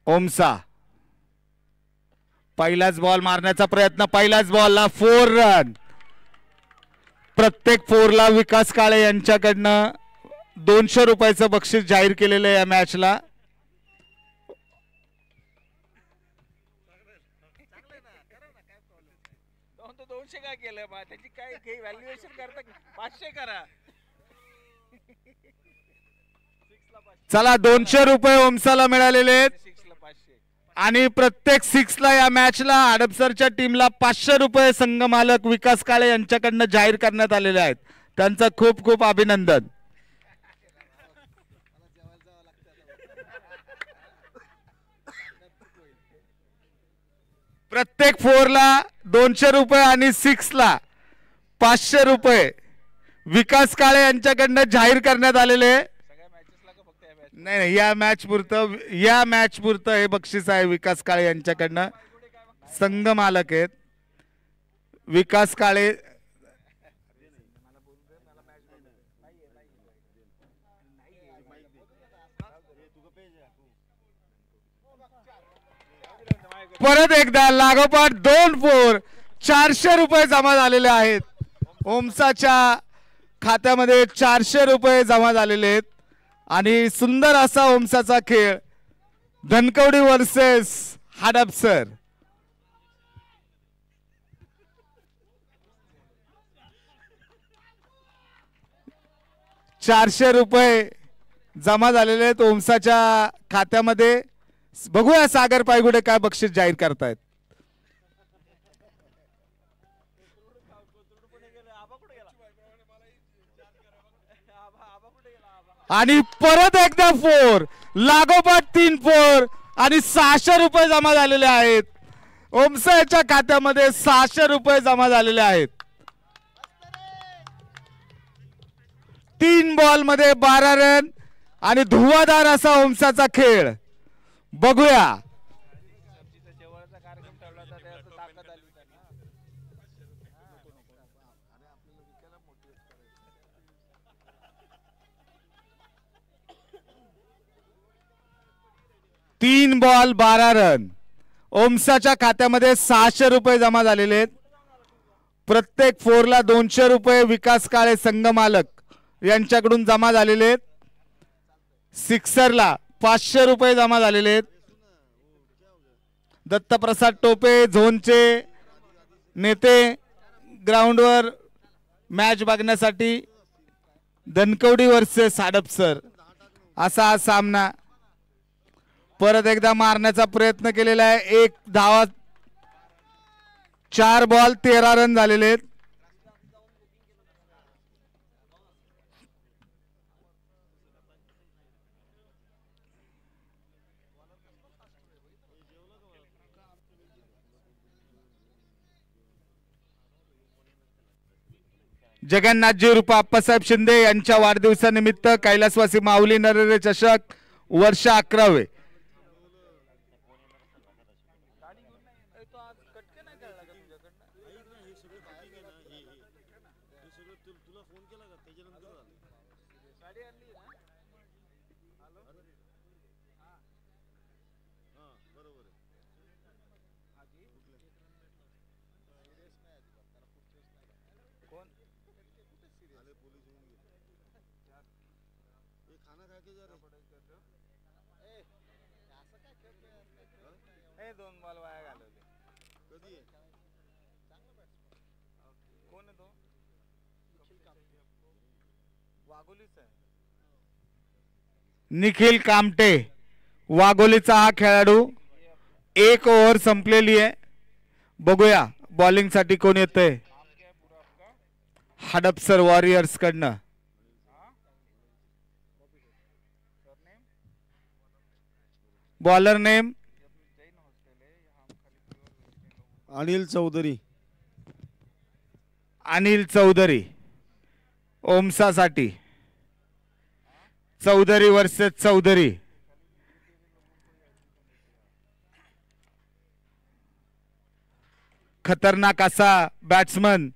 ओमसा पहिलाच बॉल मारण्याचा प्रयत्न, पहिल्याच बॉलला 4 रन. प्रत्येक 4ला विकास काळे यांच्याकडनं 200 रुपयाचं बक्षीस जाहीर केलेलं आहे या मॅचला. चला 200 रुपये ओमसाला मिळालेले आहेत आणि प्रत्येक 6ला या मॅचला हडपसरच्या टीमला 500 रुपये संघ मालक विकास काळे यांच्याकडनं जाहीर करण्यात आलेले आहेत. त्यांचं खूप खूप अभिनंदन. प्रत्येक 4ला 200 रुपये आणि 6ला 500 रुपये विकास काळे यांच्याकडनं जाहीर करण्यात आलेले. नाही, या मॅच पुरतं हे बक्षीस आहे विकास काळे यांच्याकडनं. संघ मालक आहेत विकास काळे. परत एकदा लागोपाठ 2 4 400 रुपये जमा झालेले आहेत. ओमसाच्या खात्यामध्ये 400 रुपये जमा झालेले आहेत आणि सुंदर असा ओमसाचा खेळ. धनकवडी वर्सेस हडपसर. ₹400 जमा झालेले आहेत ओमसाच्या खात्यामध्ये. बघूया सागर पायगुडे काय बक्षीस जाहीर करतायत. आणि परत एकदा 4 लागोपाठ 3 4 आणि 600 रुपये जमा झालेले आहेत. ओमसाच्या खात्यामध्ये 600 रुपये जमा झालेले आहेत. 3 बॉलमध्ये 12 रन आणि धुवाधार असा ओमसाचा खेळ. बघूया तीन बॉल 12 रन. ओमसाच्या खात्यामध्ये 600 रुपये जमा झालेले आहेत. प्रत्येक 4ला 200 रुपये विकास काळे संघ मालक यांच्याकडून जमा झालेले आहेत. 6रला 500 रुपये जमा झालेले आहेत. दत्तप्रसाद टोपे झोनचे नेते ग्राउंडवर मॅच बघण्यासाठी. धनकवडी वर्सेस हडपसर असा हा सामना. परत एकदा मारण्याचा प्रयत्न केलेला आहे. 1 धावा 4 बॉल 13 रन झालेले आहेत. जगन्नाथजी रूप आप्पासाहेब शिंदे यांच्या वाढदिवसानिमित्त कैलासवासी माऊली नरेरे चषक वर्ष 11वे. निखिल कामटे वाघोलीचा हा खेळाडू. 1 ओव्हर संपलेली आहे. बघूया बॉलिंग साठी कोण येतंय हडपसर वॉरियर्स कडनं. Bowler name Anil Chaudhary. अनिल चौधरी ओमसासाठी. चौधरी वर्सेस चौधरी. खतरनाक असा बॅट्समन.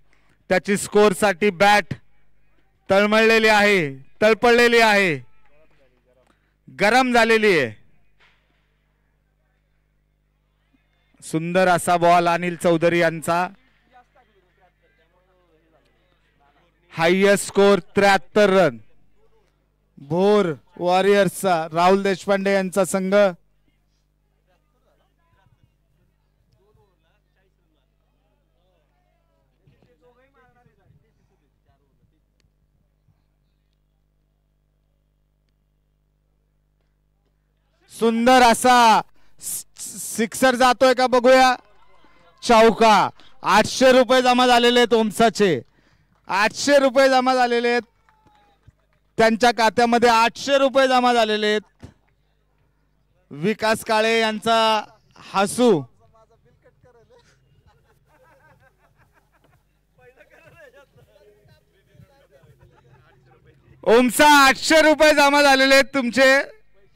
त्याची स्कोर साठी बॅट तळमळलेली आहे, तळपळलेली आहे, गरम झालेली आहे. सुंदर असा बॉल अनिल चौधरी यांचा. Highest score 73 run. भोर वॉरियर्सचा राहुल देशपांडे यांचा संघ. सुंदर असा सिक्सर जातोय का बघूया. चौका. 800 रुपये जमा झालेले आहेत ओमसाचे. 800 रुपये जमा झालेले आहेत त्यांच्या खात्यामध्ये. 800 रुपये जमा झालेले आहेत. विकास काळे यांचा हसू. ओमसा 800 रुपये जमा झालेले आहेत तुमचे.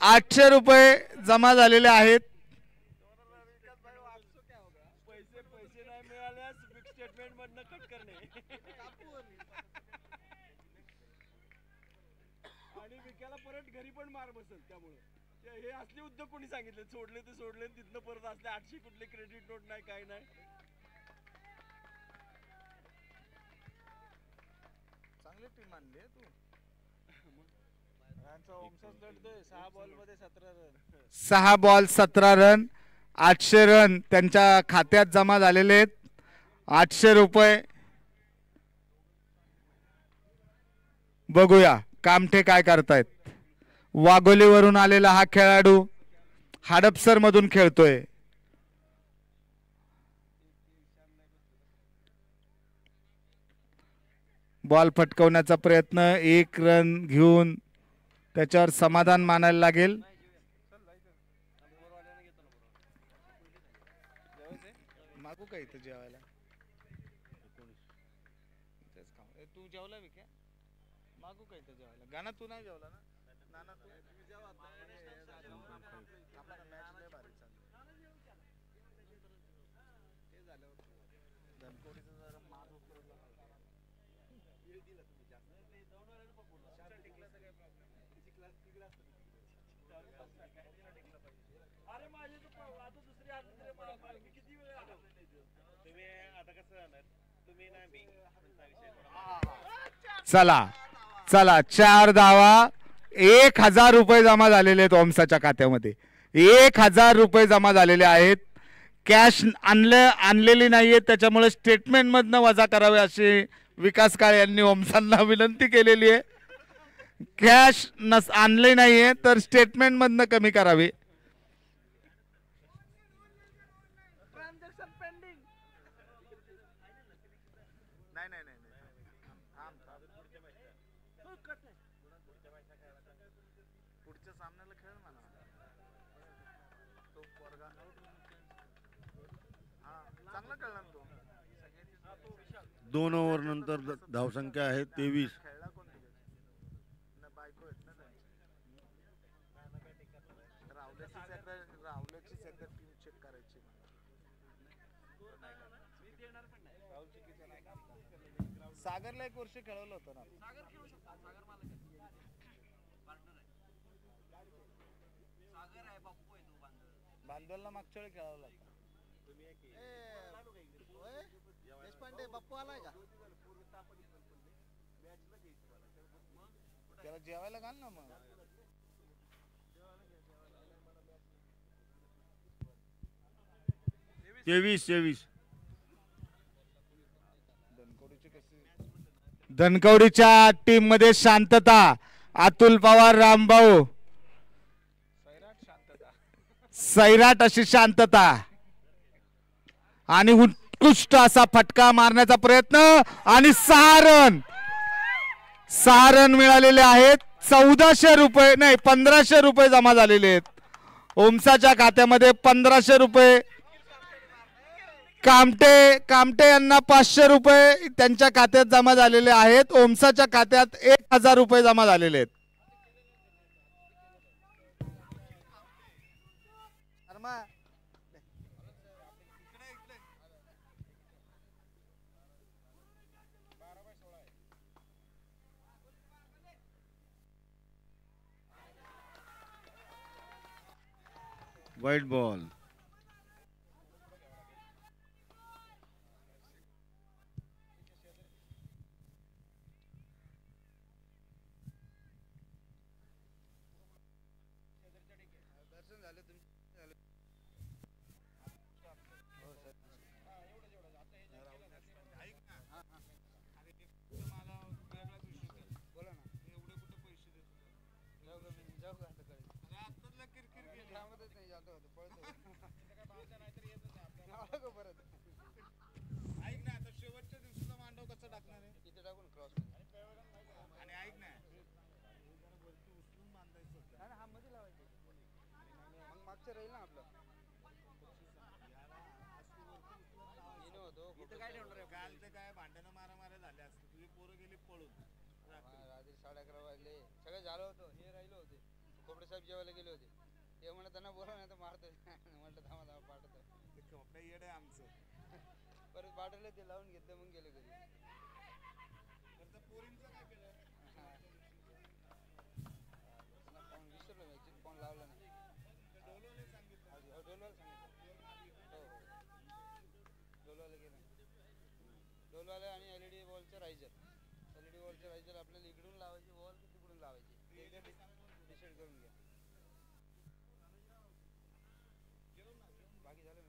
800 रुपये जमा झालेले आहेत. आणि विक्याला परत घरी पण मार बसेल. त्यामुळे हे असले उद्योग कोणी सांगितले. सोडले ते सोडले, तिथनं परत असले 800 कुठले क्रेडिट नोट नाही, काय नाही. चांगली टीम आणली आहे तू. ओमसाच लढतोय 6 बॉल मध्ये 17 रन. 6 ball 17 run. 800 रन त्यांच्या खात्यात जमा झालेले आहेत. 800 रुपये. बघूया कामठे काय करतायत. वाघोलीवरून आलेला हा खेळाडू हडपसर मधून खेळतोय. बॉल फटकवण्याचा प्रयत्न. 1 रन घेऊन त्याच्यावर समाधान मानायला लागेल. मागू का इथं जेवायला. तू जेवला विक्या. मागू का इथं जेवायला. गाणं तू नाही जेवला ना. नाना तू चला चला 4 धावा. 1000 रुपये जमा झालेले आहेत ओमसाच्या खात्यामध्ये. 1000 रुपये जमा झालेले आहेत. कॅश आणलेली नाहीये त्याच्यामुळे स्टेटमेंट मधनं वजा करावे अशी विकास काळे यांनी ओमसांना विनंती केलेली आहे. कॅश आणले नाहीये तर स्टेटमेंट मधनं कमी करावे. दोन ओव्हर नंतर धावसंख्या आहे 23. सागरला 1 वर्ष खेळवलं होतं ना. बांधवलला मागच्या वेळी खेळवलं होतं. देशपांडे बाप्पू आलाय का. त्याला जेवायला घाल ना मग. तेवीस. धनकवडीच्या टीम मध्ये शांतता. अतुल पवार, रामभाऊ, सैराट अशी शांतता. आणि उत्कृष्ट असा फटका मारण्याचा प्रयत्न. आणि 6 रन मिळालेले आहेत. 1400 रुपये नाही 1500 रुपये जमा झालेले आहेत ओमसाच्या खात्यामध्ये. 1500 रुपये. कामटे यांना 500 रुपये त्यांच्या खात्यात जमा झालेले आहेत. ओमसाच्या खात्यात 1000 रुपये जमा झालेले आहेत. वाईट बॉल. काय भांडणं मारामाऱ्या झाल्या असते तुझी पोरं गेली पळून रात्री 11:30 वाजले सगळं झालं होतं हे राहिलं होते खोपडे साहेब जेवायला गेले होते ते म्हणत त्यांना बोला नाही तर मारतो म्हटलं थांबा थांबा पाठवतो खोपडा येड आहे आमचं परत पाठवलं ते लावून घेतलं मग गेले घरी पोरींचं काय केलं फोन विसरलो मी फोन लावला नाही डोलवाले सांगितलं डोलवाला सांगितलं हो हो डोलवाला गेलं डोलवाला आणि LED वॉलचं रायझर LED वॉलचं रायझर आपल्याला इकडून लावायची वॉल की तिकडून लावायची ते डिसाईड करून घ्या बाकी झालं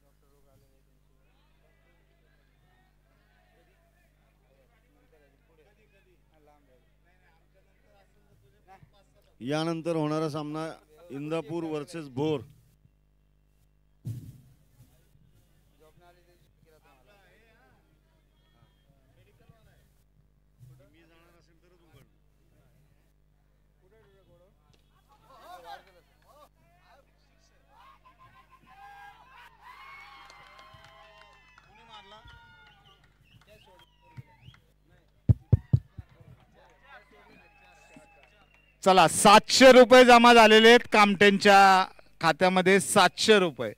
डॉक्टर लोक आले यानंतर होणारा सामना इंदापूर वर्सेस भोर. चला 700 रुपये जमा झालेले आहेत कामटेंच्या खात्यामध्ये 700 रुपये.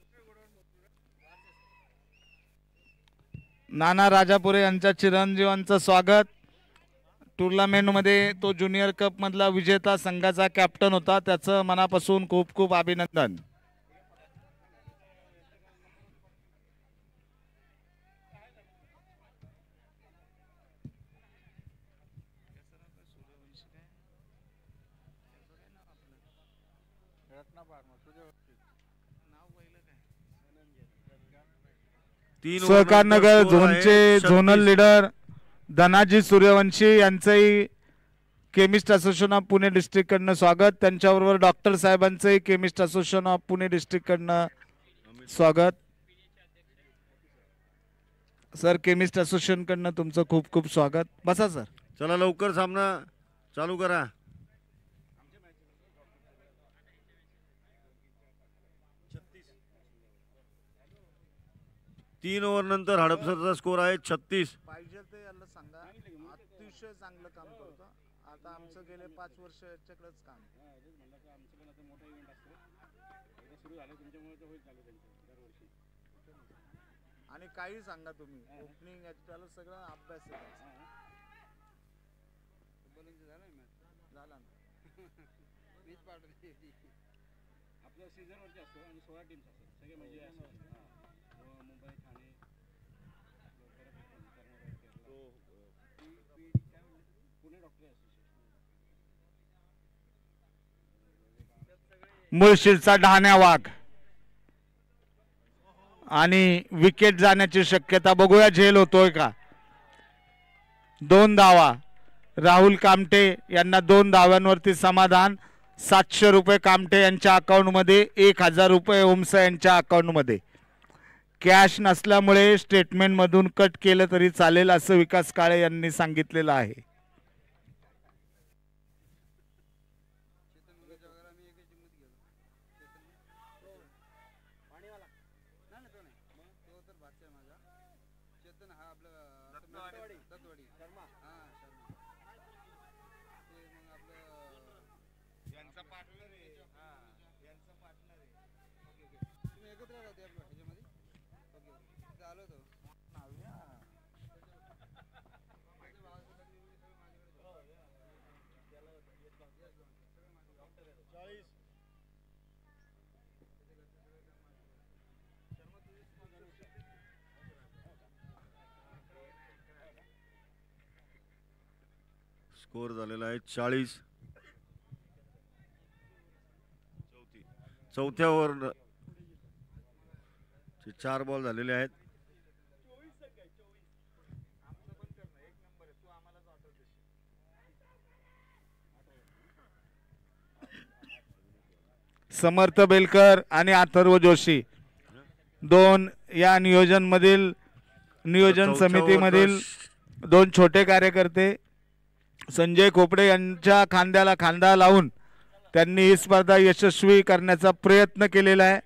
नाना राजापुरे यांच्या चिरंजीवांचं स्वागत. टुर्नामेंटमध्ये तो ज्युनियर कप मधला विजेता संघाचा कॅप्टन होता त्याचं मनापासून खूप खूप अभिनंदन. सहकार नगर झोनचे झोनल लीडर धनाजी सूर्यवंशी यांचंही chemist association of Pune district कडनं स्वागत. त्यांच्याबरोबर डॉक्टर साहेबांचंही chemist association of Pune district कडनं स्वागत. सर केमिस्ट असोसिएशन कडनं तुमचं खूप खूप स्वागत. बसा सर. चला लवकर सामना चालू करा. 3 ओव्हर नंतर हडपसरचा स्कोर आहे 36. पाहिजे ते याला सांगा अतिशय चांगलं काम करतो. आता आमचं गेले 5 वर्ष याच्याकडेच काम. आणि काही सांगा तुम्ही ओपनिंग त्याला सगळं अभ्यास झाला मीच पाठवली आपल्या सीझन वरती असतो आणि 16 टीम्स असतात सगळे म्हणजे मुंबई ठाणे पुणे डॉक्टर असोसिएशन मुळशीचा ढाण्या वाघ आणि विकेट जाण्याची शक्यता बघूया झेल होतोय का. 2 धावा राहुल कामटे यांना 2 धाव्यांवरती समाधान. 700 रुपये कामटे यांच्या अकाउंट मध्ये 1000 रुपये ओमसा यांच्या अकाउंट मध्ये. कॅश नसल्यामुळे स्टेटमेंट मधून कट केलं तरी चालेल असं विकास काळे यांनी सांगितलेलं आहे. स्कोर झालेला आहे 40. चौथ्या ओव्हर 4 बॉल झालेले आहेत. समर्थ बेलकर आणि अथर्व जोशी 2 या नियोजन समितीमधील 2 छोटे कार्यकर्ते संजय खोपडे यांच्या खांद्याला खांदा लावून त्यांनी ही स्पर्धा यशस्वी करण्याचा प्रयत्न केलेला आहे.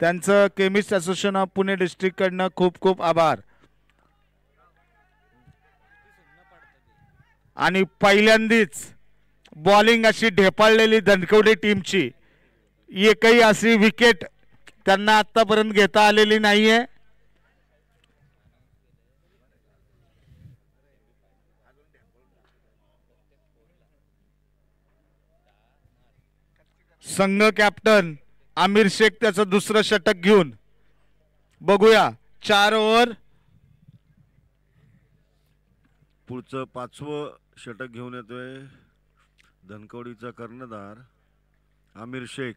त्यांचं केमिस्ट असोसिएशन ऑफ पुणे डिस्ट्रिक्टकडनं खूप खूप आभार. आणि पहिल्यांदाच बॉलिंग अशी ढेपाळलेली धनकवडी टीमची एकही अशी विकेट त्यांना आतापर्यंत घेता आलेली नाहीये. संघ कॅप्टन आमिर शेख त्याचं दुसरं षटक घेऊन बघूया. 4 ओव्हर पुढचं 5वं षटक घेऊन येतोय धनकवडीचा कर्णधार आमिर शेख.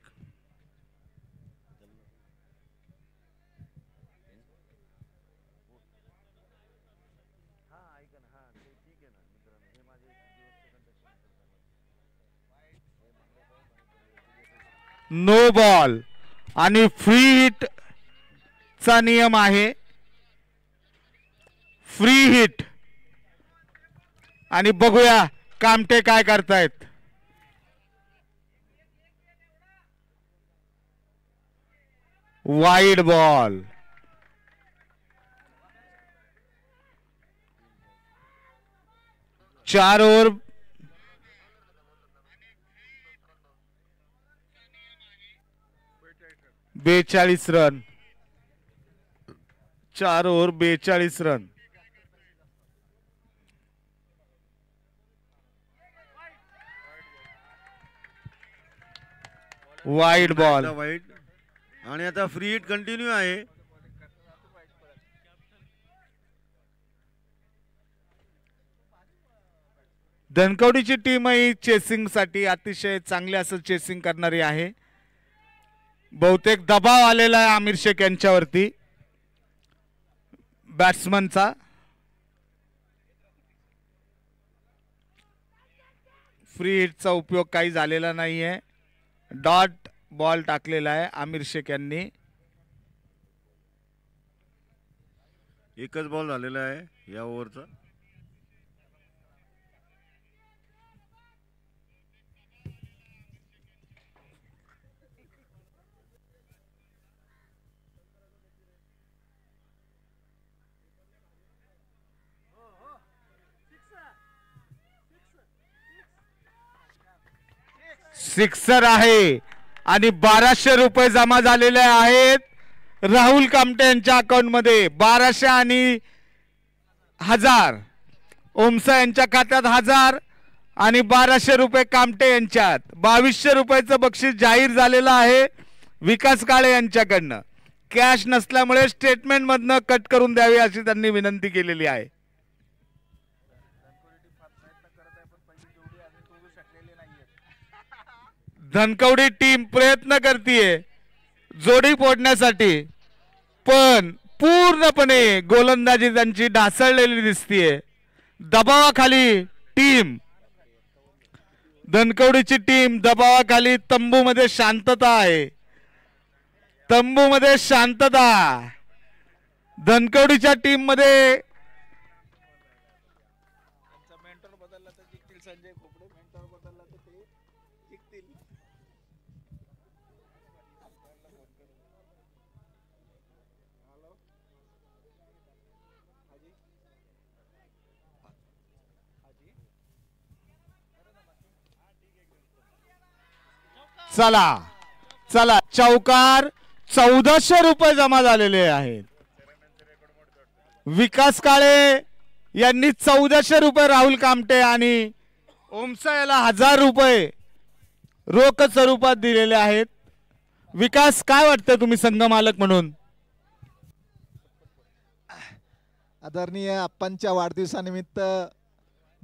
नो बॉल आणि फ्री हिट चा नियम आहे. फ्री हिट आणि बघूया कामटे काय करतायत. Wide ball. चार over 42 run. 4 over 42 run. Wide ball. Wide आणि आता फ्री हिट कंटिन्यू आहे. धनकवडीची टीम ही चेसिंग साठी अतिशय चांगले असं चेसिंग करणारी आहे. बहुतेक दबाव आलेला आहे आमिर शेख यांच्यावरती बॅट्समनचा. फ्री हिटचा उपयोग काही झालेला नाहीये. डॉट बॉल टाकलेला आहे आमिर शेख यांनी. एकच बॉल झालेला आहे या ओव्हरचा. सिक्सर आहे आणि 1200 रुपये जमा झालेले आहेत राहुल कामटे यांच्या अकाउंट मध्ये. 1200 आणि 1000 ओमसा यांच्या खात्यात 1000 आणि 1200 रुपये कामटे यांच्यात. 2200 रुपयाचं बक्षीस जाहीर झालेलं आहे विकास काळे यांच्याकडनं. कॅश नसल्यामुळे स्टेटमेंट मधनं कट करून द्यावी अशी त्यांनी विनंती केलेली आहे. धनकवडी टीम प्रयत्न करतीये जोडी फोडण्यासाठी पण पूर्णपणे गोलंदाजी त्यांची ढासळलेली दिसतीये. दबावाखाली टीम धनकवडीची टीम दबावाखाली. तंबूमध्ये शांतता आहे. तंबूमध्ये शांतता. धनकवडीच्या टीम मध्ये मेंटर बदलला तर जिंकतील संजय खोपडे. मेंटर बदलला तर ते जिंकतील. चला चला चौकार. 1400 रुपये जमा झालेले आहेत. विकास काळे यांनी 1400 रुपये राहुल कामटे आणि ओमसा याला 1000 रुपये रोख स्वरूपात दिलेले आहेत. विकास काय वाटतं तुम्ही संघ मालक म्हणून? आदरणीय आप्पांच्या वाढदिवसानिमित्त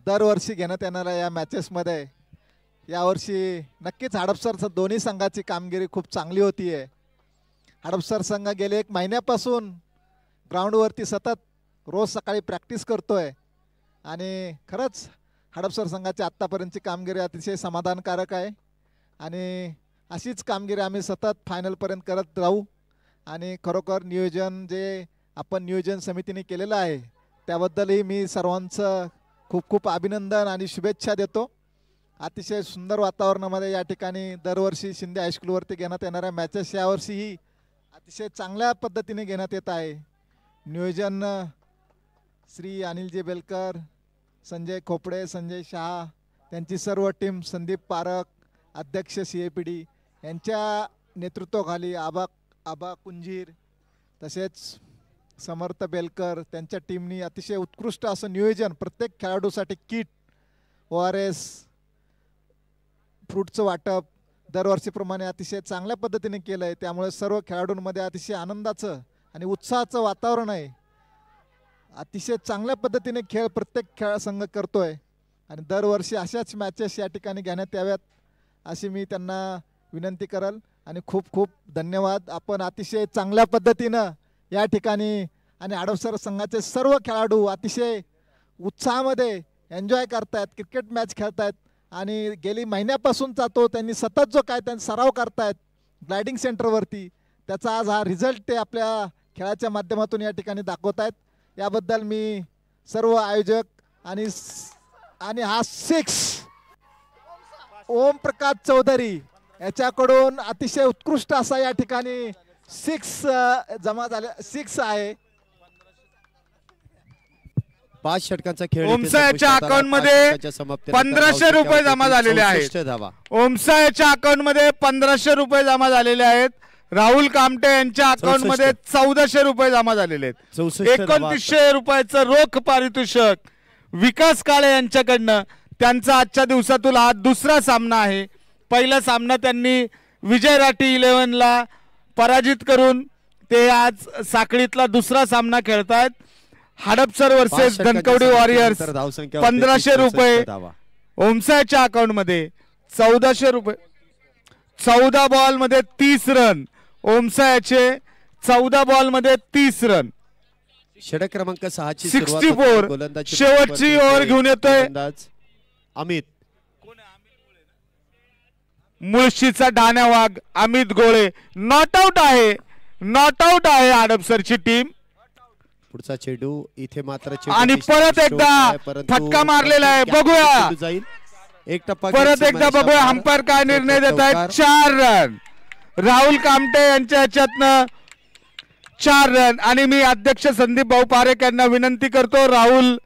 दरवर्षी घेण्यात येणाऱ्या या मॅचेसमध्ये यावर्षी नक्कीच हडपसर दोन्ही संघाची कामगिरी खूप चांगली होती आहे. हडपसर संघ गेले 1 महिन्यापासून ग्राउंडवरती सतत रोज सकाळी प्रॅक्टिस करतोय आणि खरंच हडपसर संघाची आत्तापर्यंतची कामगिरी अतिशय समाधानकारक आहे आणि अशीच कामगिरी आम्ही सतत फायनलपर्यंत करत राहू. आणि खरोखर नियोजन जे आपण नियोजन समितीने केलेलं आहे त्याबद्दलही मी सर्वांचं खूप खूप अभिनंदन आणि शुभेच्छा देतो. अतिशय सुंदर वातावरणामध्ये या ठिकाणी दरवर्षी शिंदे हायस्कूलवरती घेण्यात येणाऱ्या मॅचेस यावर्षीही अतिशय चांगल्या पद्धतीने घेण्यात येत आहे. नियोजन श्री अनिलजी बेलकर, संजय खोपडे, संजय शहा, त्यांची सर्व टीम, संदीप पारख अध्यक्ष CAPD यांच्या नेतृत्वाखाली आबा कुंजीर तसेच समर्थ बेलकर त्यांच्या टीमनी अतिशय उत्कृष्ट असं नियोजन, प्रत्येक खेळाडूसाठी किट, ORS, फ्रूटचं वाटप दरवर्षीप्रमाणे अतिशय चांगल्या पद्धतीने केलं आहे. त्यामुळे सर्व खेळाडूंमध्ये अतिशय आनंदाचं आणि उत्साहाचं वातावरण आहे. अतिशय चांगल्या पद्धतीने खेळ प्रत्येक खेळ संघ करतोय आणि दरवर्षी अशाच मॅचेस या ठिकाणी घेण्यात याव्यात अशी मी त्यांना विनंती करल. आणि खूप खूप धन्यवाद. आपण अतिशय चांगल्या पद्धतीनं या ठिकाणी आणि हडपसर संघाचे सर्व खेळाडू अतिशय उत्साहामध्ये एन्जॉय करतायत, क्रिकेट मॅच खेळतायत आणि गेली महिन्यापासून जातो त्यांनी सतत जो काय त्यांचा सराव करतायत ग्लायडिंग सेंटरवरती, त्याचा आज हा रिझल्ट ते आपल्या खेळाच्या माध्यमातून या ठिकाणी दाखवत आहेत. याबद्दल मी सर्व आयोजक आणि हा 6 ओम प्रकाश चौधरी याच्याकडून अतिशय उत्कृष्ट असा या ठिकाणी 6 जमा झाले, 6 आहे. 5 षटकांचा खेळ ओमसा याच्या अकाउंट मध्ये 1500 रुपये जमा झालेले आहेत. ओमसा याच्या अकाउंट मध्ये 1500 रुपये जमा झालेले आहेत. राहुल कामटे यांच्या अकाउंट मध्ये 1400 रुपये जमा झालेले आहेत. 2900 रुपयाचं रोख पारितोषिक विकास काळे यांच्याकडनं. त्यांचा आजच्या दिवसातील हा दुसरा सामना आहे. पहिला सामना त्यांनी विजय राठी 11ला पराजित करून ते आज साखळीतला दुसरा सामना खेळतायत. Hadapsar versus Dhankawadi warriors. 1500 रुपये ओमसाच्या अकाउंट मध्ये. 1400 रुपये. 14 बॉल मध्ये 30 रन ओमसायाचे. 14 बॉल मध्ये 30 रन. षटक क्रमांक 6 ची 64. शेवटची ओव्हर घेऊन येतोय अमित मुळशीचा ढाण्या वाघ अमित गोळे. नॉट आउट आहे. नॉट आउट आहे हडपसरची टीम. पुढचा चेंडू इथे मात्र आणि परत एकदा फटका मारलेला आहे. बघूया जाईल एक टप्पा. परत एकदा बघूया अंपायर काय निर्णय देत आहेत. 4 रन राहुल कामटे यांच्या ह्याच्यातनं 4 रन. आणि मी अध्यक्ष संदीप भाऊ पारेख यांना विनंती करतो राहुल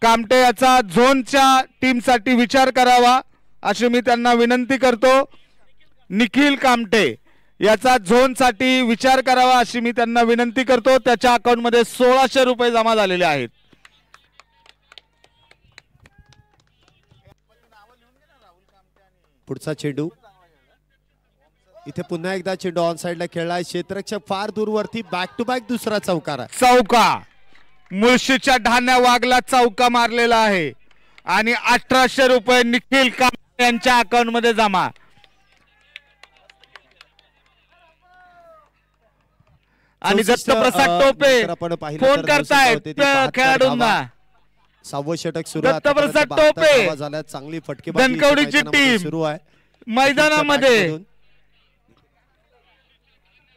कामटे याचा झोनच्या टीमसाठी विचार करावा अशी मी त्यांना विनंती करतो. निखिल कामटे याचा झोनसाठी विचार करावा अशी मी त्यांना विनंती करतो. त्याच्या अकाउंट मध्ये 1600 रुपये जमा झालेले आहेत. पुढचा चेंडू इथे पुन्हा एकदा चेंडू ऑन साइडला खेळलाय. क्षेत्ररक्षक फार दूरवरती. बॅक टू बॅक दुसरा चौकार. चौका मुळशीच्या ढाण्या वाघला चौका मारलेला आहे. आणि 1800 रुपये निखिल कामटे यांच्या अकाउंट मध्ये जमा. आणि दत्तप्रसाद टोपे फोन करतायत खेळाडूंना. 6वं षटक सुरू. दत्तप्रसाद टोपे झाल्या. चांगली फटकेबाजी धनकवडीची टीम सुरू आहे मैदानामध्ये.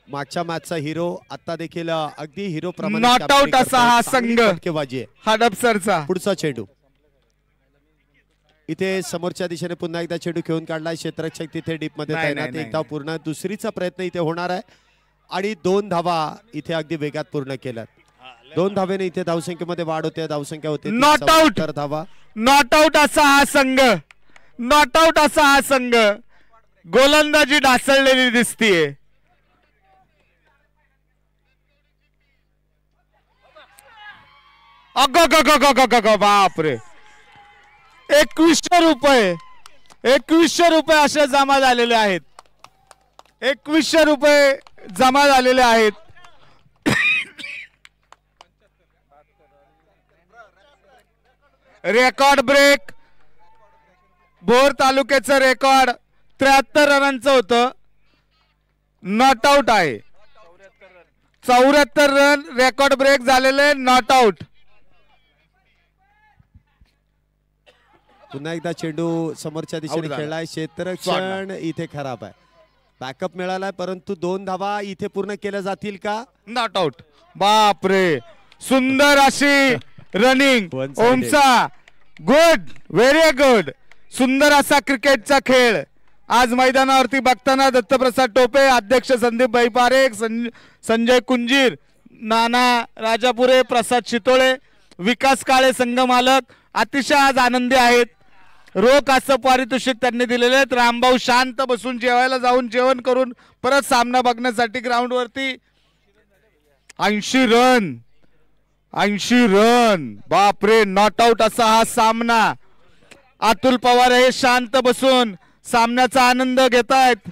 मागच्या मॅचचा हिरो आता देखील अगदी हिरो नॉट आउट असा हा संघ फटकेबाजी आहे हडपसरचा. पुढचा चेंडू इथे समोरच्या दिशेने पुन्हा एकदा चेंडू खेळून काढलाय. क्षेत्ररक्षक तिथे डीप मध्ये तैनात. एक धाव पूर्ण. दुसरीचा प्रयत्न इथे होणार आहे आणि 2 धावा इथे अगदी वेगात पूर्ण केल्यात. 2 धावेने इथे धावसंख्येमध्ये वाढ होते. धावसंख्या होते नॉट आउट. धावा. नॉट आउट असा हा संघ. नॉट आउट असा हा संघ. गोलंदाजी ढासळलेली दिसतीये. बापरे. 2100 रुपये. 2100 रुपये असे जमा झालेले आहेत. 2100 रुपये जमा झालेले आहेत. Record break. भोर तालुक्याचं रेकॉर्ड 73 रनांचं होतं. नॉट आउट आहे. 74 रन रेकॉर्ड ब्रेक झालेले. Not out. पुन्हा एकदा चेंडू समोरच्या दिशेने खेळलाय. क्षेत्ररक्षण इथे खराब आहे. बॅकअप मिळालाय परंतु 2 धावा इथे पूर्ण केल्या जातील का? Not out. बापरे. सुंदर अशी रनिंग ओमसा गुड, व्हेरी गुड. सुंदर असा क्रिकेटचा खेळ आज मैदानावरती बघताना दत्तप्रसाद टोपे, अध्यक्ष संदीप भाई पारेख, संजय कुंजीर, नाना राजापुरे, प्रसाद शितोळे, विकास काळे संघ मालक अतिशय आज आनंदी आहेत. रोख असं पारितोषिक त्यांनी दिलेले आहेत. रामभाऊ शांत बसून जेवायला जाऊन जेवण करून परत सामना बघण्यासाठी ग्राउंड वरती. 80 रन, 80 रन, बापरे. नॉट आउट असा हा सामना. अतुल पवार हे शांत बसून सामन्याचा आनंद घेत आहेत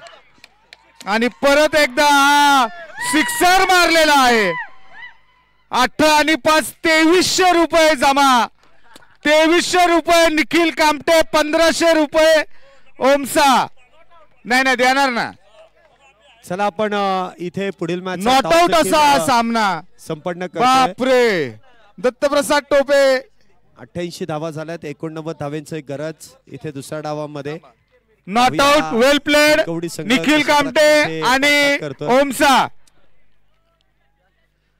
आणि परत एकदा हा सिक्सर मारलेला आहे. 18 आणि 5 2300 रुपये जमा. 2300 रुपये निखिल कामटे, 1500 रुपये ओमसा. नाही देणार ना. चला आपण इथे पुढील मॅच नॉट आउट असा हा सामना संपन्न करतोय. बापरे. दत्तप्रसाद टोपे 88 धावा झाल्यात. 89 धावांची गरज इथे दुसऱ्या डावामध्ये. Not out. Well played Nikhil Kamte आणि ओमसा.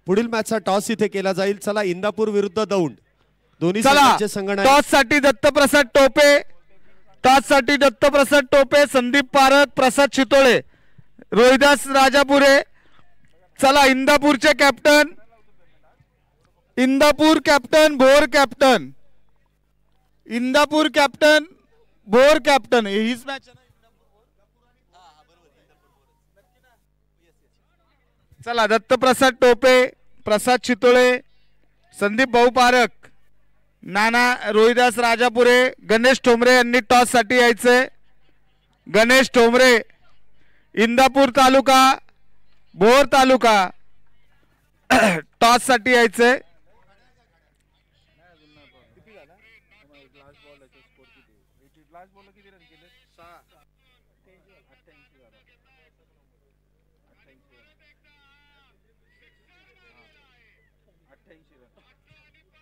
पुढील मॅचचा टॉस इथे केला जाईल. चला इंदापूर विरुद्ध दौंड दोन्ही चला संघांचे संगणक. टॉस साठी दत्तप्रसाद टोपे, टॉस साठी दत्तप्रसाद टोपे, संदीप पारख, प्रसाद शितोळे, रोहिदास राजापुरे. चला इंदापूरचे captain, Indapur captain, Bhor captain, Indapur captain, Bhor captain. हीच मॅच. चला दत्तप्रसाद टोपे, प्रसाद चितोळे, संदीप भाऊ पारख, नाना रोहिदास राजापुरे, गणेश ठोंबरे यांनी टॉस साठी यायचे. गणेश ठोंबरे इंदापूर तालुका, भोर तालुका टॉस साठी यायचे.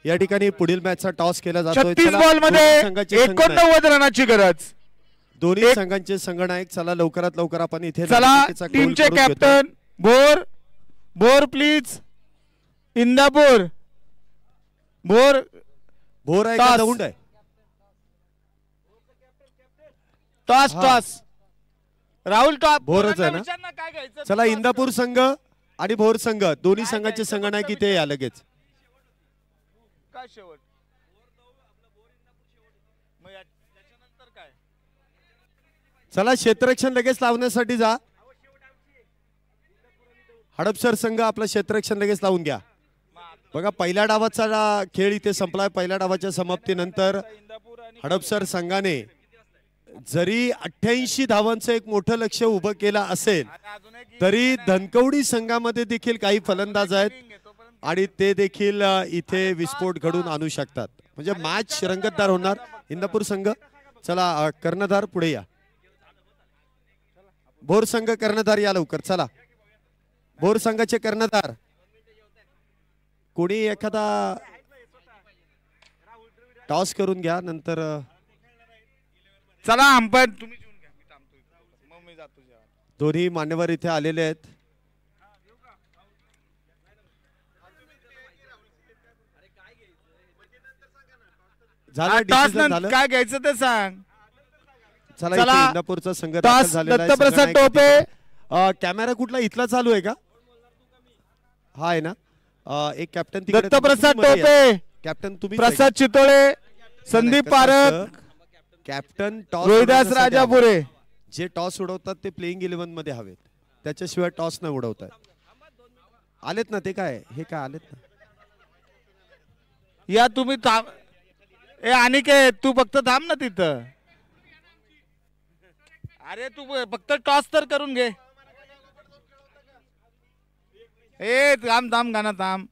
या ठिकाणी पुढील मॅचचा टॉस केला जातो. 36 बॉल मध्ये 89 रनाची गरज. दोन्ही संघांचे संघनायक. चला लवकरात लवकर आपण इथे चला टीमचे कॅप्टन. भोर, भोर प्लीज. इंदापूर, भोर, भोर आहे का दौंड आहे? Toss toss. राहुल टॉप भोरच आहे ना. चला इंदापूर संघ आणि भोर संघ दोन्ही संघांचे संघनायक इथे या लगेच. काय शेवट चला क्षेत्ररक्षण लगेच लावण्यासाठी जा. हडपसर संघ आपलं क्षेत्ररक्षण लगेच लावून घ्या. बघा पहिल्या डावाचा खेळ इथे संपलाय. पहिल्या डावाच्या समाप्तीनंतर हडपसर संघाने जरी 88 धावांचं एक मोठं लक्ष उभं केलं असेल तरी धनकवडी संघामध्ये देखील काही फलंदाज आहेत आणि ते देखील इथे विस्फोट घडून आणू शकतात. म्हणजे मॅच रंगतदार होणार. इंदापूर संघ चला कर्णधार पुढे या. भोर संघ कर्णधार या लवकर. चला भोर संघाचे कर्णधार कोणी एखादा टॉस करून घ्या. नंतर चला अंपायर तुम्ही दोन्ही मान्यवर इथे आलेले आहेत. झालं काय घ्यायचं ते सांग. चला इथे इंदापूरचा संघ दाखल झालेला आहे. दत्तप्रसाद टोपे कॅमेरा कुठला इथला चालू आहे का? हा आहे ना. एक कॅप्टन दत्तप्रसाद टोपे, कॅप्टन तुम्ही, प्रसाद चितोळे, संदीप पारख, कॅप्टन टॉस रोहिदास राजापुरे. जे टॉस उडवतात ते प्लेइंग 11 मध्ये हवेत. त्याच्याशिवाय टॉस नाही उडवतात. आलेत ना ते. काय हे काय आलेत ना. या तुम्ही ए आणि काय तू फक्त थांब ना तिथं. अरे तू फक्त टॉस तर करून घे. ए थांब थांब गाणं थांब.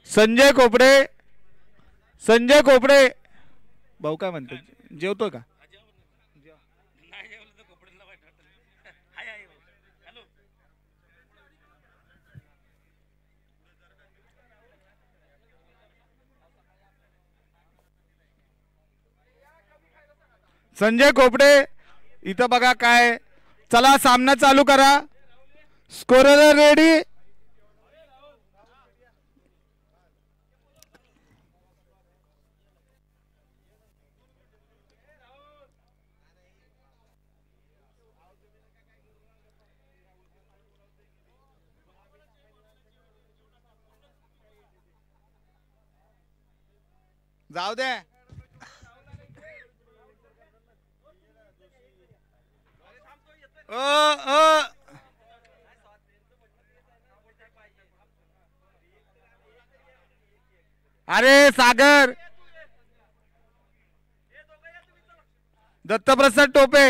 संजय खोपडे, संजय खोपडे भाऊ काय म्हणतो. जेवतो का? संजय खोपडे इथं बघा काय. चला सामना चालू करा. Scorer ready. जाऊ दे. अरे सागर, दत्तप्रसाद टोपे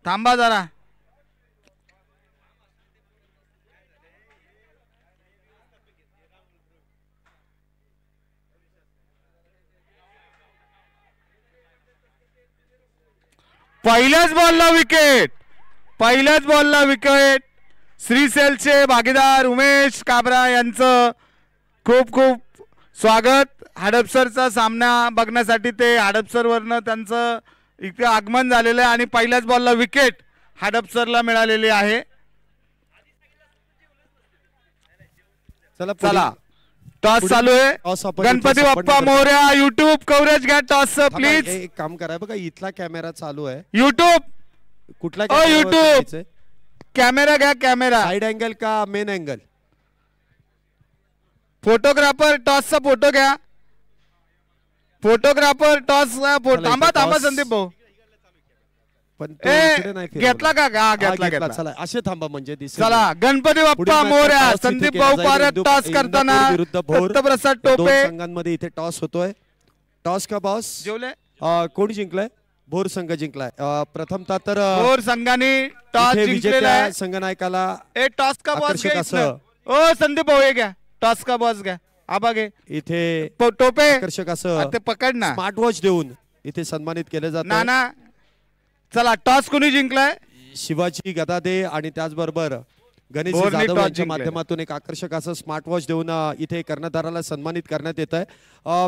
थांबा जरा. पहिल्याच बॉलला विकेट. पहिल्याच बॉलला विकेट. श्रीसेलचे भागीदार उमेश काबरा यांचं खूप खूप स्वागत. हडपसरचा सामना बघण्यासाठी ते हडपसरवरनं त्यांचं इतकं आगमन झालेलं आहे आणि पहिल्याच बॉलला विकेट हडपसरला मिळालेली आहे. चला टॉस चालू आहे. गणपती बाप्पा मोरया. युट्यूब कव्हरेज घ्या टॉस प्लीज. एक काम करा बघा, इथला कॅमेरा चालू आहे. युट्यूब कुठला युट्यूब कॅमेरा घ्या. कॅमेरा साइड अँगल का मेन अँगल. फोटोग्राफर टॉसचा फोटो घ्या. Photographer toss. थांबा थांबा संदीप भाऊ. पण तो इकडे नाही फिरवला. घेतला का? घेतला घेतला. चला असे थांबा म्हणजे दिसेल. चला गणपती बाप्पा मोरया. संदीप भाऊ पारक टॉस करताना. दत्तप्रसाद टोपे. संघांमध्ये इथे टॉस होतोय. टॉस का बॉस जेवले. कोण जिंकलाय? भोर संघ जिंकलाय. प्रथमतः तर भोर संघाने टॉस जिंकलेला आहे. संघनायकाला टॉस का बॉस घ्या. ओ संदीप भाऊ हे घ्या. टॉस का बॉस घ्या. आबा घे. इथे टोपे आकर्षक असं ते पकड ना. स्मार्ट वॉच देऊन इथे सन्मानित केलं जातं. नाना चला टॉस कुणी जिंकलाय? शिवाजी गदादे आणि त्याचबरोबर गणेश जाधव यांच्या माध्यमातून एक आकर्षक असं स्मार्ट वॉच देऊन इथे कर्णधाराला सन्मानित करण्यात येत आहे.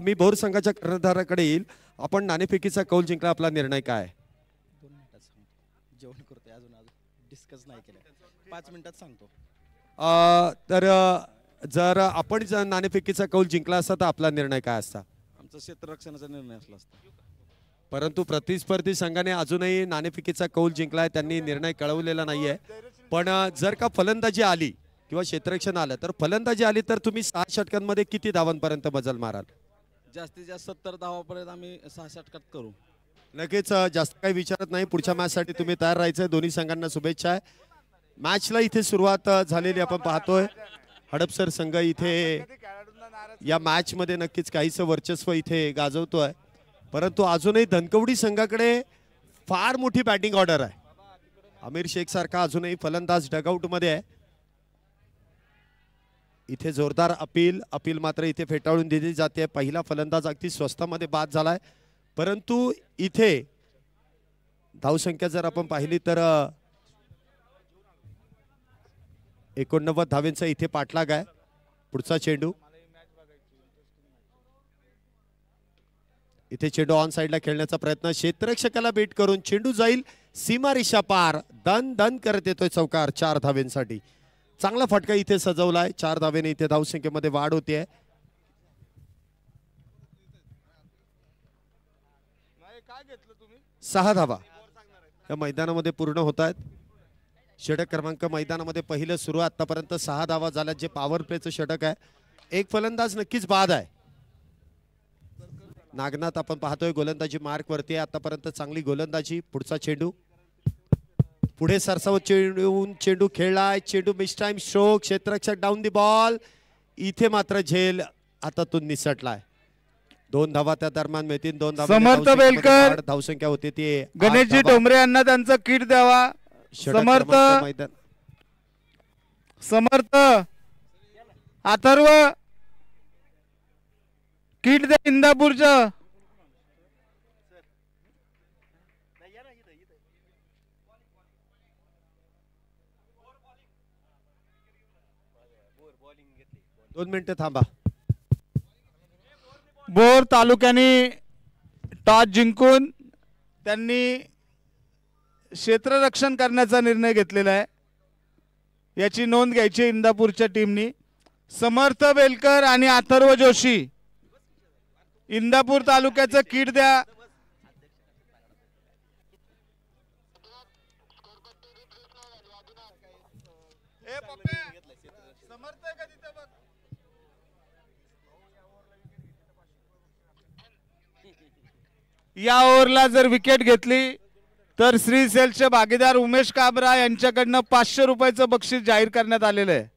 मी भोर संघाच्या कर्णधाराकडे येईल. आपण नाणेफेकीचा कौल जिंकला, आपला निर्णय काय? 2 मिनिटात सांगतो. जेवण करतोय अजून डिस्कस नाही केलं. 5 मिनिटात सांगतो. तर जर आपण जर नाणेफेकीचा कौल जिंकला असता तर आपला निर्णय काय असता? आमचा क्षेत्ररक्षणाचा निर्णय असला असता. परंतु प्रतिस्पर्धी संघाने अजूनही नाणेफेकीचा कौल जिंकलाय. त्यांनी निर्णय कळवलेला नाहीये. पण जर का फलंदाजी आली किंवा क्षेत्ररक्षण आलं तर फलंदाजी आली तर तुम्ही 6 षटकांमध्ये किती धावांपर्यंत मजल माराल? जास्तीत जास्त 70 धावापर्यंत आम्ही 6 षटकात करू. लगेच जास्त काही विचारत नाही. पुढच्या मॅच साठी तुम्ही तयार राहायचंय. दोन्ही संघांना शुभेच्छा आहे. मॅचला इथे सुरुवात झालेली आपण पाहतोय. हडपसर संघ इथे या मॅच मध्ये नक्कीच काहीच वर्चस्व इथे गाजवतोय. परंतु अजूनही धनकवडी संघाकडे फार मोठी बॅटिंग ऑर्डर आहे. आमिर शेख सारखा अजूनही फलंदाज डगआउट मध्ये आहे. इथे जोरदार अपील मात्र इथे फेटाळून दिली जाते. पहिला फलंदाज अगदी स्वस्तामध्ये बाद झालाय. परंतु इथे धावसंख्या जर आपण पाहिली तर 89 धावेंचा इथे पाठलाग आहे. पुढचा चेंडू इथे चेंडू ऑन साइडला खेळण्याचा प्रयत्न. क्षेत्ररक्षकाला बीट करून चेंडू जाईल सीमारेषा पार. दन दन करत येतोय चौकार 4 धावेंसाठी. चांगला फटका इथे सजवलाय. 4 धावेने इथे धावसंख्येमध्ये वाढ होते. 6 धावा या मैदानामध्ये पूर्ण होत आहेत. षटक क्रमांक मैदानामध्ये पहिलं सुरू. आतापर्यंत 6 धावा झाल्या जे पॉवर प्लेचं षटक आहे. एक फलंदाज नक्कीच बाद आहे. नागनाथ आपण पाहतोय गोलंदाजी मार्क वरती आहे. आतापर्यंत चांगली गोलंदाजी. पुढचा चेंडू पुढे सरसावत चेंडू खेळलाय. चेंडू मिस टाइम स्ट्रोक. क्षेत्ररक्षक डाऊन दी बॉल. इथे मात्र झेल हातातून निसटलाय. 2 धावा त्या दरम्यान मिळतील. 2 धावा. समर्थ बेलकर धावसंख्या होती ती. गणेशजी टोमरे यांना त्यांचं किट द्यावा. समर्थ अथर्व किट द्या इंदापूरचं. दोन मिनिटं थांबा. बोर तालुक्याने टॉस जिंकून त्यांनी क्षेत्ररक्षण करण्याचा निर्णय घेतलेला आहे. याची नोंद घ्यायची इंदापूरच्या टीमनी. समर्थ बेलकर आणि अथर्व जोशी, इंदापूर तालुक्याचं किट द्या. या ओव्हरला जर विकेट घेतली तर श्री सेलचे भागीदार उमेश काबरा यांच्याकडनं 500 रुपयाचं बक्षीस जाहीर करण्यात आलेलं आहे.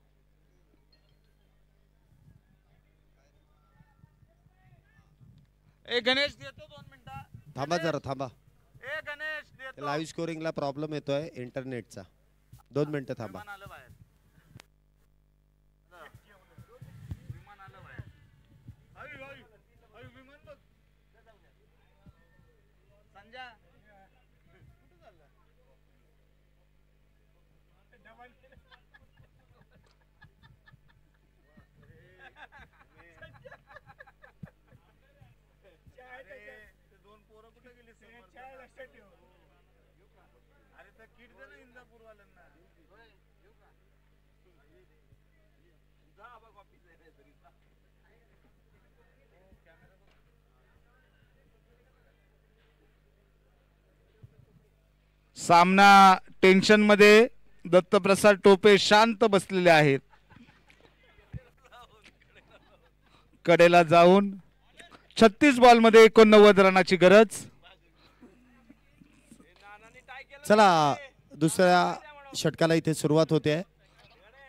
गणेश देतो 2 मिनिटं. थांबा जरा थांबा. गणेश देतो. लाईव्ह स्कोरिंगला प्रॉब्लेम येतोय इंटरनेटचा. 2 मिनिटं थांबा. सामना टेन्शन मध्ये. दत्तप्रसाद टोपे शांत बसलेले आहेत. कडेला जाऊन 36 बॉल मध्ये 89 रनाची गरज. चला दुसऱ्या षटकाला इथे सुरुवात होते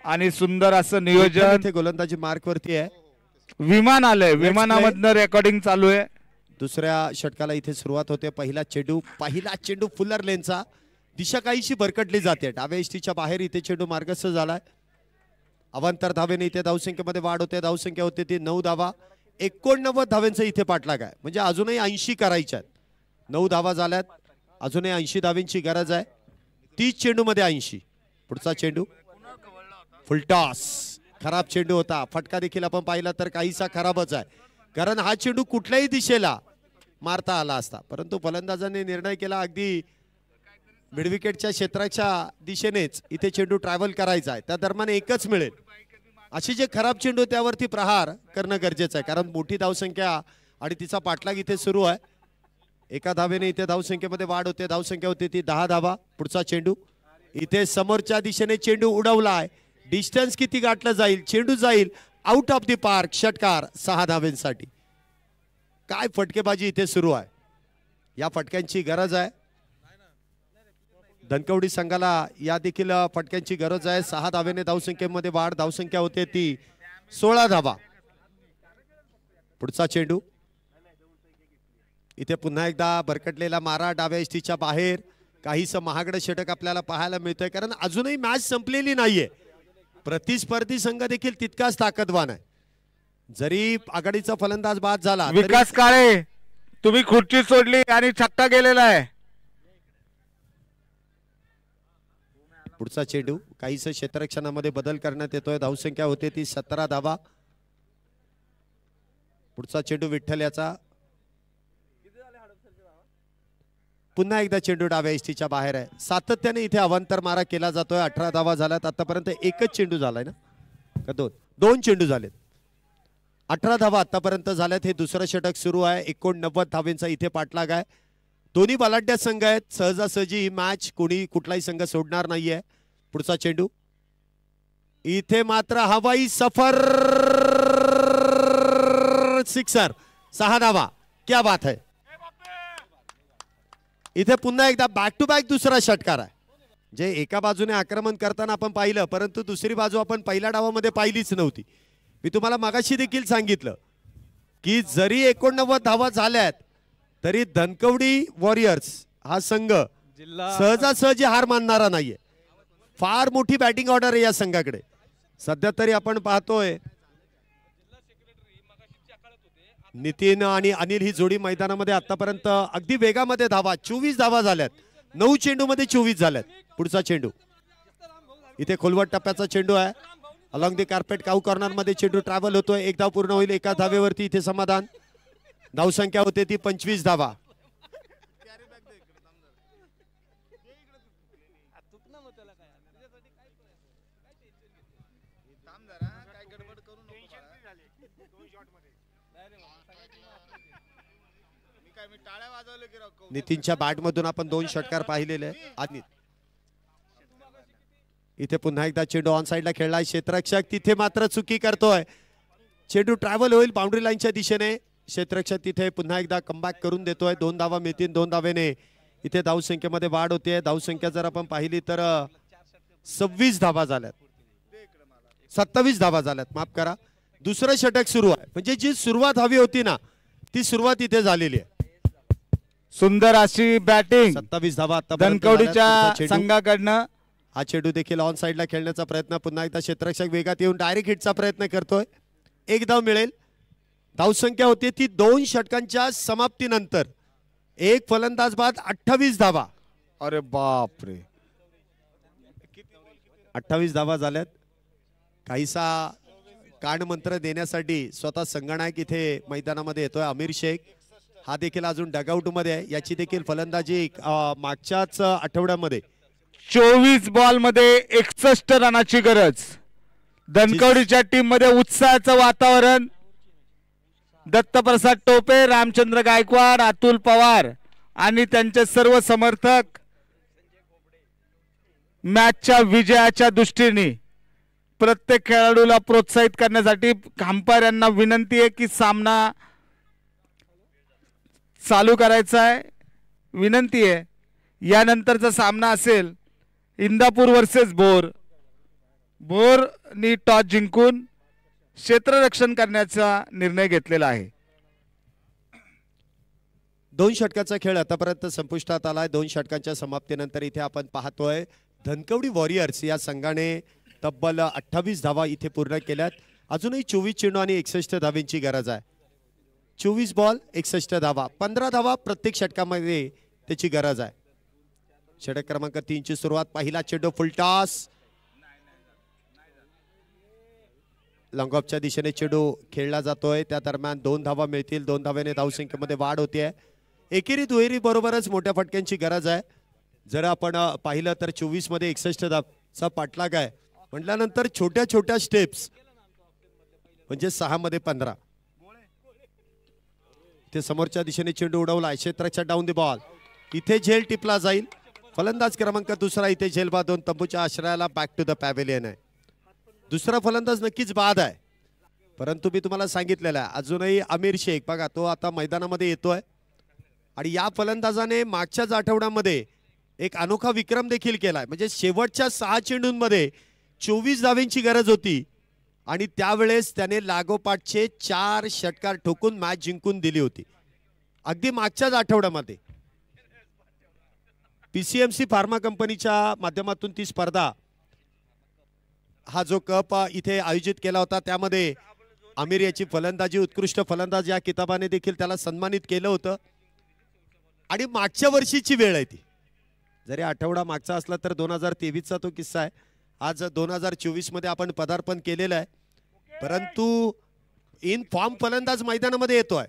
आणि सुंदर असं नियोजन. इथे गोलंदाजी मार्क वरती आहे. विमान आलंय, विमानामधनं रेकॉर्डिंग चालू आहे. दुसऱ्या षटकाला इथे सुरुवात होते. पहिला चेंडू फुलर लेनचा. दिशा काहीशी भरकटली जाते. डाव्या इष्टीच्या बाहेर इथे चेंडू मार्गस्थ झालाय. अवांतर धावेने इथे धावसंख्येमध्ये वाढ होते. धावसंख्या होते ती 9 धावा. 89 धाव्यांचा इथे पाठलाग आहे. म्हणजे अजूनही 80 करायच्या आहेत. 9 धावा झाल्यात. अजूनही 80 धाव्यांची गरज आहे. 30 चेंडू मध्ये 80. पुढचा चेंडू फुलटॉस. खराब चेंडू होता. फटका देखील आपण पाहिला तर काहीसा खराबच आहे. कारण हा चेंडू कुठल्याही दिशेला मारता आला असता, परंतु फलंदाजाने निर्णय केला अगदी मिडविकेटच्या क्षेत्राच्या दिशेनेच इथे चेंडू ट्रॅव्हल करायचा आहे. त्या दरम्यान एकच मिळेल. असे जे खराब चेंडू त्यावरती प्रहार करणं गरजेचं आहे. कारण मोठी धावसंख्या आणि तिचा पाठलाग इथे सुरू आहे. एका धावेने इथे धावसंख्येमध्ये वाढ होते. धावसंख्या होती ती 10 धावा. पुढचा चेंडू इथे समोरच्या दिशेने चेंडू उडवलाय. डिस्टन्स किती गाठलं जाईल. चेंडू जाईल आउट ऑफ द पार्क. षटकार 6 धावेंसाठी. काय फटकेबाजी इथे सुरू आहे. या फटक्यांची गरज आहे. धनकवडी संघाला या देखील फटक्यांची गरज आहे. 6 धावेने धावसंख्येमध्ये वाढ. धावसंख्या होते ती 16 धावा. पुढचा चेंडू इथे पुन्हा एकदा भरकटलेला मारा. डाव्या इष्टीच्या बाहेर. काहीसं महागडं षटक आपल्याला पाहायला मिळतंय. कारण अजूनही मॅच संपलेली नाहीये. प्रतिस्पर्धी संघ देखील तितकाच ताकदवान आहे. जरी आघाडीचा फलंदाज बाद झाला. विकास काळे, तुम्ही खुर्ची सोडली आणि छक्का गेलेला आहे. पुढचा चेंडू काहीसं क्षेत्ररक्षणामध्ये बदल करण्यात येतोय. धावसंख्या होते ती 17 धावा. पुढचा चेंडू विठ्ठल याचा. पुन्हा एकदा चेंडू डाव्या इष्टीच्या बाहेर आहे. सातत्याने इथे अवांतर मारा केला जातोय. 18 धावा झाल्यात. आतापर्यंत एकच चेंडू झालाय ना का दोन चेंडू झालेत. 18 धावा आतापर्यंत झाल्यात. हे दुसरं षटक सुरू आहे. 89 धावेंचा इथे पाठलाग आहे. दोन्ही बलाढ्य संघ आहेत. सहजासहजी ही मॅच कुठलाही संघ सोडणार नाहीये. पुढचा चेंडू इथे मात्र हवाई सफर. सिक्सर. 6 धावा. क्या बात है. इथे पुन्हा एकदा बॅक टू बॅक दुसरा षटकार आहे. जे एका बाजूने आक्रमण करताना आपण पाहिलं, परंतु दुसरी बाजू आपण पहिल्या डावामध्ये पाहिलीच नव्हती. मी तुम्हाला मागाशी देखील सांगितलं की जरी 89 धावा झाल्यात तरी धनकवडी वॉरियर्स हा संघ सहजासहजी हार मानणारा नाहीये. फार मोठी बॅटिंग ऑर्डर आहे या संघाकडे. सध्या तरी आपण पाहतोय नितीन आणि अनिल ही जोडी मैदानामध्ये आतापर्यंत अगदी वेगामध्ये धावा 24 धावा झाल्यात. 9 चेंडूमध्ये 24 झाल्यात. पुढचा चेंडू इथे खोलवट टप्प्याचा चेंडू आहे. Along the carpet cow corner मध्ये चेंडू ट्रॅव्हल होतोय. एक धाव पूर्ण होईल. एका धावेवरती इथे समाधान. धावसंख्या होते ती 25 धावा. नितीनच्या बॅट मधून आपण 2 षटकार पाहिलेले आहे. इथे पुन्हा एकदा चेंडू ऑन साइडला खेळलाय क्षेत्ररक्षक. तिथे मात्र चुकी करतोय. चेंडू ट्रॅव्हल होईल बाउंड्री लाईनच्या दिशेने. क्षेत्ररक्षक तिथे पुन्हा एकदा कमबॅक करून देतोय. 2 धावा मिळतील. 2 धावेने इथे धावसंख्येमध्ये वाढ होते. धावसंख्या जर आपण पाहिली तर 26 धावा झाल्यात. 27 धावा झाल्यात, माफ करा. दुसरं षटक सुरू आहे. म्हणजे जी सुरुवात हवी होती ना ती सुरुवात इथे झालेली आहे. सुंदर अशी बॅटिंग 27 धावा धनकवडीच्या संघाकडनं. हा चेंडू देखील ऑन साइडला खेळण्याचा प्रयत्न. पुन्हा एकदा क्षेत्ररक्षक वेगात येऊन डायरेक्ट हिटचा प्रयत्न करतोय. 1 धाव मिळेल. धावसंख्या होती ती 2 षटकांच्या समाप्तीनंतर. 1 फलंदाज बाद 28 धावा. अरे बाप रे, 28 धावा झाल्यात. काहीसा कानमंत्र देण्यासाठी स्वतः संगणक इथे मैदानामध्ये येतोय. आमिर शेख हा देखील अजून डगआउट मध्ये आहे. याची देखील फलंदाजी मागच्याच आठवड्यामध्ये 24 बॉल मध्ये 61 रनाची गरज. धनकवडीच्या टीम मध्ये उत्साहाचं वातावरण. दत्तप्रसाद टोपे, रामचंद्र गायकवाड, अतुल पवार आणि त्यांचे सर्व समर्थक मॅचच्या विजयाच्या दृष्टीने प्रत्येक खेळाडूला प्रोत्साहित करण्यासाठी अंपायर यांना विनंती आहे की सामना चालू करायचा आहे. विनंती आहे. यानंतरचा सामना असेल इंदापूर वर्सेस बोर. बोरनी टॉस जिंकून क्षेत्ररक्षण करण्याचा निर्णय घेतलेला आहे. 2 षटकाचा खेळ आतापर्यंत संपुष्टात आलाय. 2 षटकांच्या समाप्तीनंतर इथे आपण पाहतोय धनकवडी वॉरियर्स या संघाने तब्बल 28 धावा इथे पूर्ण केल्यात. अजूनही 24 चेंडू आणि 61 धावांची गरज आहे. 24 बॉल 61 धावा, 15 धावा प्रत्येक षटकामध्ये त्याची गरज आहे. षटक क्रमांक 3 ची सुरुवात. पहिला चेंडू फुलटॉस. लॉंग ऑफच्या दिशेने चेंडू खेळला जातोय. त्या दरम्यान 2 धावा मिळतील. 2 धावेने धावसंख्येमध्ये वाढ होते. एकेरी दुहेरी बरोबरच मोठ्या फटक्यांची गरज आहे. जर आपण पाहिलं तर 24 मध्ये 61 धावाचा पाठलाग आहे म्हटल्यानंतर छोट्या छोट्या स्टेप्स म्हणजे 6 मध्ये 15. ते समोरच्या दिशेने चेंडू उडवला. क्षेत्राच्या डाऊन द बॉल. इथे झेल टिपला जाईल. फलंदाज क्रमांक 2 इथे झेल बाद होऊन तंबूच्या आश्रयाला बॅक टू द पॅव्हेलियन आहे. दुसरा फलंदाज नक्कीच बाद आहे. परंतु मी तुम्हाला सांगितलेलं आहे अजूनही आमिर शेख बघा तो आता मैदानामध्ये येतोय. आणि या फलंदाजाने मागच्याच आठवड्यामध्ये एक अनोखा विक्रम देखील केलाय. म्हणजे शेवटच्या 6 चेंडूंमध्ये 24 धावांची गरज होती आणि त्यावेळेस त्याने लागोपाठचे 4 षटकार ठोकून मॅच जिंकून दिली होती. अगदी मागच्याच आठवड्यामध्ये पीसीएमसी फार्मा कंपनीच्या माध्यमातून ती स्पर्धा हा जो कप इथे आयोजित केला होता त्यामध्ये आमिर याची फलंदाजी उत्कृष्ट फलंदाज या किताबाने देखील त्याला सन्मानित केलं होतं. आणि मागच्या वर्षीची वेळ आहे ती. जरी आठवडा मागचा असला तर 2023चा तो किस्सा आहे. आज 2024 मध्ये आपण पदार्पण केलेलं आहे. परंतु इन फॉर्म फलंदाज मैदानामध्ये येतोय.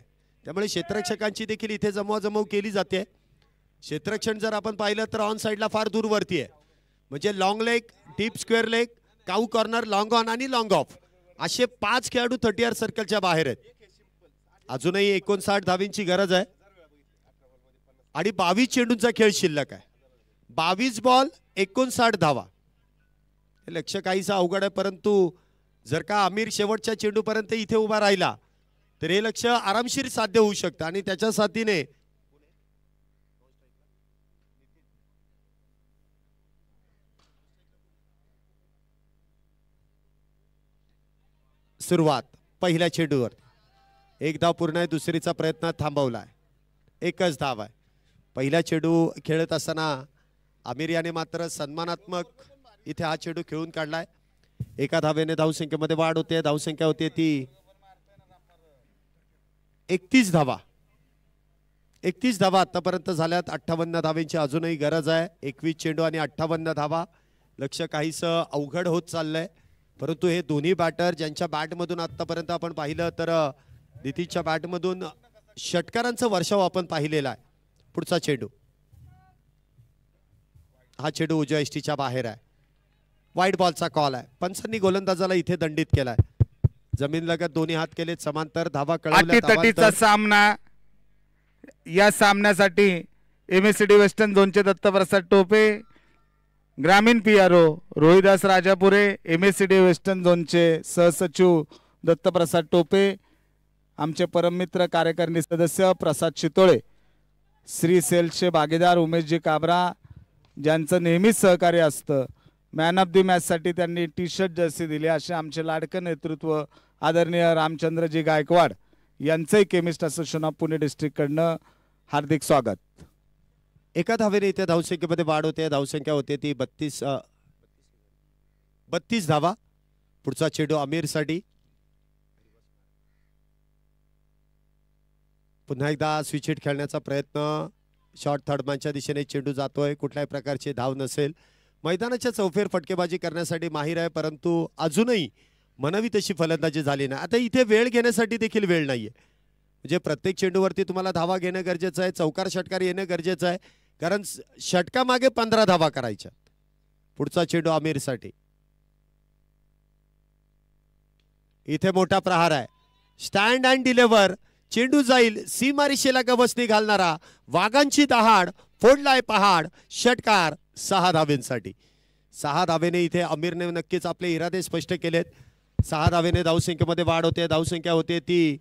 त्यामुळे क्षेत्ररक्षकांची देखील इथे जमवाजमव केली जाते. क्षेत्ररक्षण जर आपण पाहिलं तर ऑन साइडला फार दूरवरती आहे. म्हणजे long leg, deep square leg, cow corner, long on आणि लॉंग ऑफ असे 5 खेळाडू 30 सर्कलच्या बाहेर आहेत. अजूनही 59 धावींची गरज आहे आणि 22 चेंडूंचा खेळ शिल्लक आहे. 22 बॉल 59 धावा. हे लक्ष काहीसा अवघड आहे. परंतु जर का आमिर शेवटच्या चेंडूपर्यंत इथे उभा राहिला तर हे लक्ष आरामशीर साध्य होऊ शकतं. आणि त्याच्या साथीने सुरुवात पहिल्या चेंडूवर 1 धाव पूर्ण आहे. दुसरीचा प्रयत्न थांबवलाय. 1च धाव आहे. पहिला चेंडू खेळत असताना आमिर याने मात्र सन्मानात्मक इथे हा चेंडू खेळून काढलाय. 1 धावेने धावसंख्येमध्ये वाढ होते. धावसंख्या होते ती 31 धावा. 31 धावा आतापर्यंत झाल्यात. 58 धावेंची अजूनही गरज आहे. 21 चेंडू आणि 58 धावा. लक्ष काहीसं अवघड होत चाललंय, परंतु हे दोन्ही बॅटर ज्यांच्या बॅटमधून आतापर्यंत आपण पाहिलं तर नितीशच्या बॅटमधून षटकारांचं वर्षाव आपण पाहिलेलं आहे. पुढचा चेंडू, हा चेंडू उजव्या यष्टीच्या बाहेर आहे. वाईट बॉलचा कॉल आहे. पंचांनी गोलंदाजाला इथे दंडित केलाय. जमीन लगत दोन्ही हात केलेत समांतर. धावा अटीतटीचा सामना. या सामन्यासाठी MSCD वेस्टर्न झोनचे दत्तप्रसाद टोपे, ग्रामीण PRO Rohidas Rajapure, MSCD western झोनचे सहसचिव दत्तप्रसाद टोपे, आमचे परममित्र कार्यकारिणी सदस्य प्रसाद शितोळे, श्री सेल्सचे भागीदार उमेशजी काबरा, ज्यांचं नेहमीच सहकार्य असतं. मॅन ऑफ दी मॅचसाठी त्यांनी टी-शर्ट जर्सी दिली. असे आमचे लाडकं नेतृत्व आदरणीय रामचंद्रजी गायकवाड यांचंही केमिस्ट असोसिएशन ऑफ पुणे डिस्ट्रिक्टकडनं हार्दिक स्वागत. एका धावेने इथे धावसंख्येमध्ये वाढ होते. धावसंख्या होते ती 32 धावा. पुढचा चेंडू आमिरसाठी. पुन्हा एकदा स्विच हिट खेळण्याचा प्रयत्न. शॉर्ट थर्डमॅनच्या दिशेने चेंडू जातोय. कुठल्याही प्रकारची धाव नसेल. मैदानाच्या चौफेर फटकेबाजी करण्यासाठी माहीर आहे, परंतु अजूनही म्हणावी तशी फलंदाजी झाली नाही. आता इथे वेळ घेण्यासाठी देखील वेळ नाहीये. म्हणजे प्रत्येक चेंडूवरती तुम्हाला धावा घेणं गरजेचं आहे. चौकार षटकार येणं गरजेचं आहे, कारण षटकामागे 15 धावा करायच्या. पुढचा चेंडू आमिरसाठी. इथे मोठा प्रहार आहे. Stand and deliver. चेंडू जाईल सीमारेषेला गवसणी घालणारा. वाघांची दहाड. फोडलाय पहाड. षटकार 6 धावेंसाठी. 6 धावेने इथे आमिरने नक्कीच आपले इरादे स्पष्ट केलेत. 6 धावेने धावसंख्येमध्ये वाढ होते. धावसंख्या होते ती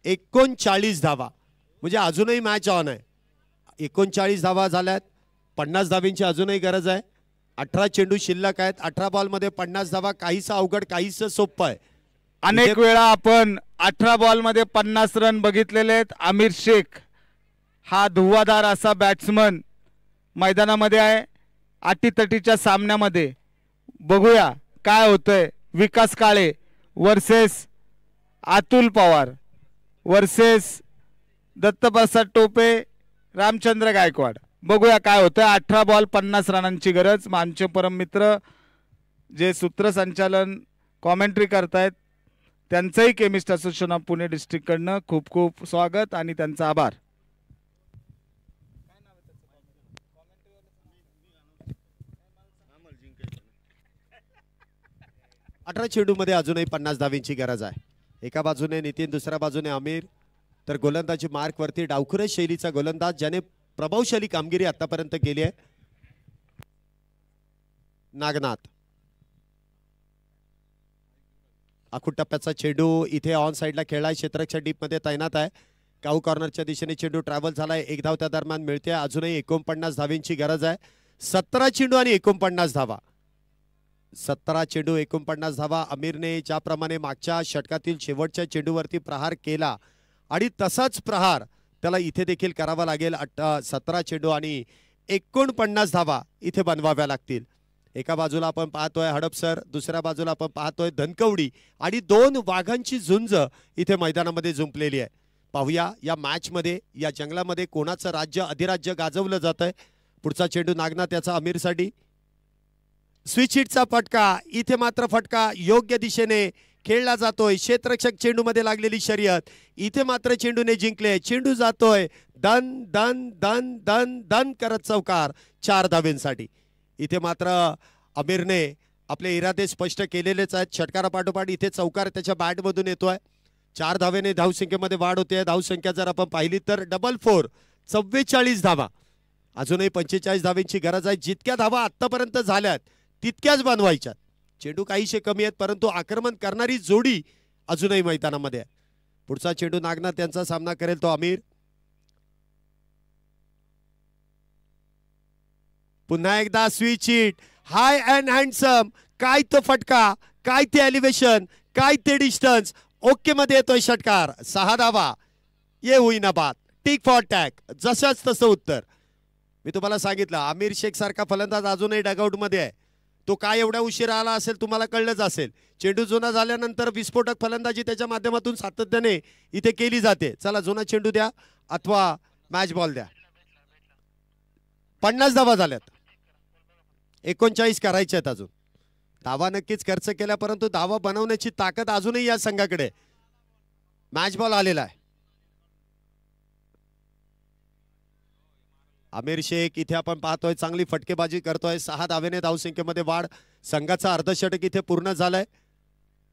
39 धावा. म्हणजे अजूनही मॅच ऑन आहे. 39 धावा झाल्यात. 50 धावेंची अजूनही गरज आहे. 18 चेंडू शिल्लक आहेत. 18 बॉलमध्ये 50 धावा काहीसं अवघड, काहीसं सोपं आहे. अनेक वेळा आपण 18 बॉलमध्ये 50 रन बघितलेले आहेत. आमिर शेख हा धुव्वाधार असा बॅट्समन मैदानामध्ये आहे. अटीतटीच्या सामन्यामध्ये बघूया काय होतंय. विकास काळे वर्सेस अतुल पवार वर्सेस दत्तप्रसाद टोपे, रामचंद्र गायकवाड. बघूया काय होतंय. 18 बॉल 50 रनांची गरज. आमचे परम मित्र जे सूत्रसंचालन कॉमेंट्री करतायत त्यांचंही केमिस्ट असोसिएशन ऑफ पुणे डिस्ट्रिक्टकडनं खूप खूप स्वागत आणि त्यांचा आभार. 18 चेंडूमध्ये अजूनही 50 धावेंची गरज आहे. एका बाजूने नितीन, दुसऱ्या बाजूने आमिर. तर गोलंदाजी मार्कवरती डावखुरे शैलीचा गोलंदाज ज्याने प्रभावशाली कामगिरी आतापर्यंत केली आहे, नागनाथ. आखूड टप्प्याचा चेंडू इथे ऑन साइडला खेळलाय. क्षेत्ररक्षक डीप मध्ये तैनात आहे. काऊ कॉर्नरच्या दिशेने चेंडू ट्रॅव्हल झालाय. 1 धाव त्या दरम्यान मिळते. अजूनही 49 धावेंची गरज आहे. 17 चेंडू आणि 49 धावा. 17 चेंडू 49 धावा. आमिरने ज्याप्रमाणे मागच्या षटकातील शेवटच्या चेंडूवरती प्रहार केला आणि तसाच प्रहार त्याला इथे देखील करावा लागेल. 17 चेंडू आणि 49 धावा इथे बनवाव्या लागतील. एका बाजूला आपण पाहतोय हडपसर, दुसऱ्या बाजूला आपण पाहतोय धनकवडी आणि 2 वाघांची झुंज इथे मैदानामध्ये जुंपलेली आहे. पाहूया या मॅच मध्ये, या जंगलामध्ये कोणाचं राज्य अधिराज्य गाजवलं जातंय. पुढचा चेंडू नागनाथ याचा आमिरसाठी. स्विच हिटचा फटका. इथे मात्र फटका योग्य दिशेने खेळला जातोय. क्षेत्ररक्षक चेंडू मध्ये लागलेली शर्यत. इथे मात्र चेंडूने जिंकले. चेंडू जातोय दन दन दन दन दन करत चौकार 4 धावेंसाठी. इथे मात्र आमिरने आपले इरादे स्पष्ट केलेलेच आहेत. षटकारापाठोपाठ इथे चौकार त्याच्या बॅटमधून येतोय. 4 धावेने धावसंख्येमध्ये वाढ होते. धावसंख्या जर आपण पाहिली तर 4 44 धावा. अजूनही 45 धावेंची गरज आहे. जितक्या धावा आतापर्यंत झाल्यात तितक्याच बनवायच्यात. चेंडू काहीशे कमी आहेत, परंतु आक्रमण करणारी जोडी अजूनही मैदानामध्ये आहे. पुढचा चेंडू नागनाथ यांचा सामना करेल तो आमिर. पुन्हा एकदा switch hit. High and handsome. काय तो फटका, काय ते एलिव्हेशन, काय ते डिस्टन्स. ओके मध्ये येतोय षटकार. 6 धावा. ये होईना बात. Tick for tack. जशाच तसं उत्तर. मी तुम्हाला सांगितलं आमिर शेख सारखा फलंदाज अजूनही डगआउट मध्ये आहे. तो काय एवढा उशीर आला असेल तुम्हाला कळलंच असेल. चेंडू जुना झाल्यानंतर विस्फोटक फलंदाजी त्याच्या माध्यमातून सातत्याने इथे केली जाते. चला जुना चेंडू द्या अथवा मॅच बॉल द्या. 50 धावा झाल्यात. 39 करायचे आहेत अजून. धावा नक्कीच खर्च केल्या परंतु धावा बनवण्याची ताकद अजूनही या संघाकडे. मॅच बॉल आलेला आहे. आमिर शेख इथे आपण पाहतोय चांगली फटकेबाजी करतोय. 6 धावेने धावसंख्येमध्ये वाढ. संघाचा अर्धशतक इथे पूर्ण झालंय.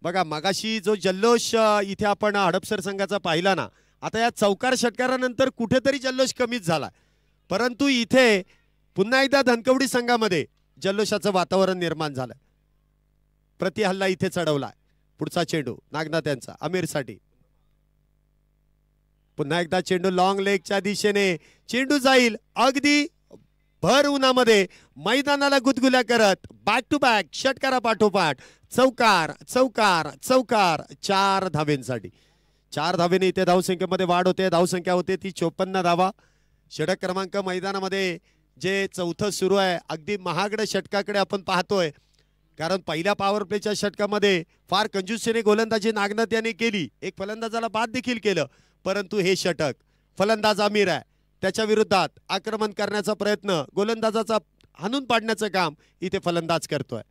बघा मगाशी जो जल्लोष इथे आपण हडपसर संघाचा पाहिला ना, आता या चौकार षटकारानंतर कुठेतरी जल्लोष कमीच झाला. परंतु इथे पुन्हा एकदा धनकवडी संघामध्ये जल्लोषाचं वातावरण निर्माण झालं. प्रतिहल्ला इथे चढवलाय. पुढचा चेंडू नागनाथ यांचा आमिरसाठी. पुन्हा एकदा चेंडू लॉंग लेगच्या दिशेने. चेंडू जाईल अगदी भर उन्हामध्ये मैदानाला गुदगुल्या करत. बॅक टू बॅक षटकारा पाठोपाठ चौकार चौकार चौकार. 4 धावेंसाठी. 4 धावेने इथे धावसंख्येमध्ये वाढ होते. धावसंख्या होते ती 54 धावा. षटक क्रमांक मैदानामध्ये जे चौथं सुरू आहे अगदी महागड षटकाकडे आपण पाहतोय. कारण पहिल्या पॉवर प्लेच्या षटकामध्ये फार कंजूसीने गोलंदाजी नागनाथ यांनी केली. एक फलंदाजाला बाद देखील केलं. परंतु हे षटक फलंदाज आमिर आहे त्याच्या विरोधात आक्रमण करण्याचा प्रयत्न गोलंदाजाचा हाणून पाडण्याचं काम इथे फलंदाज करतोय.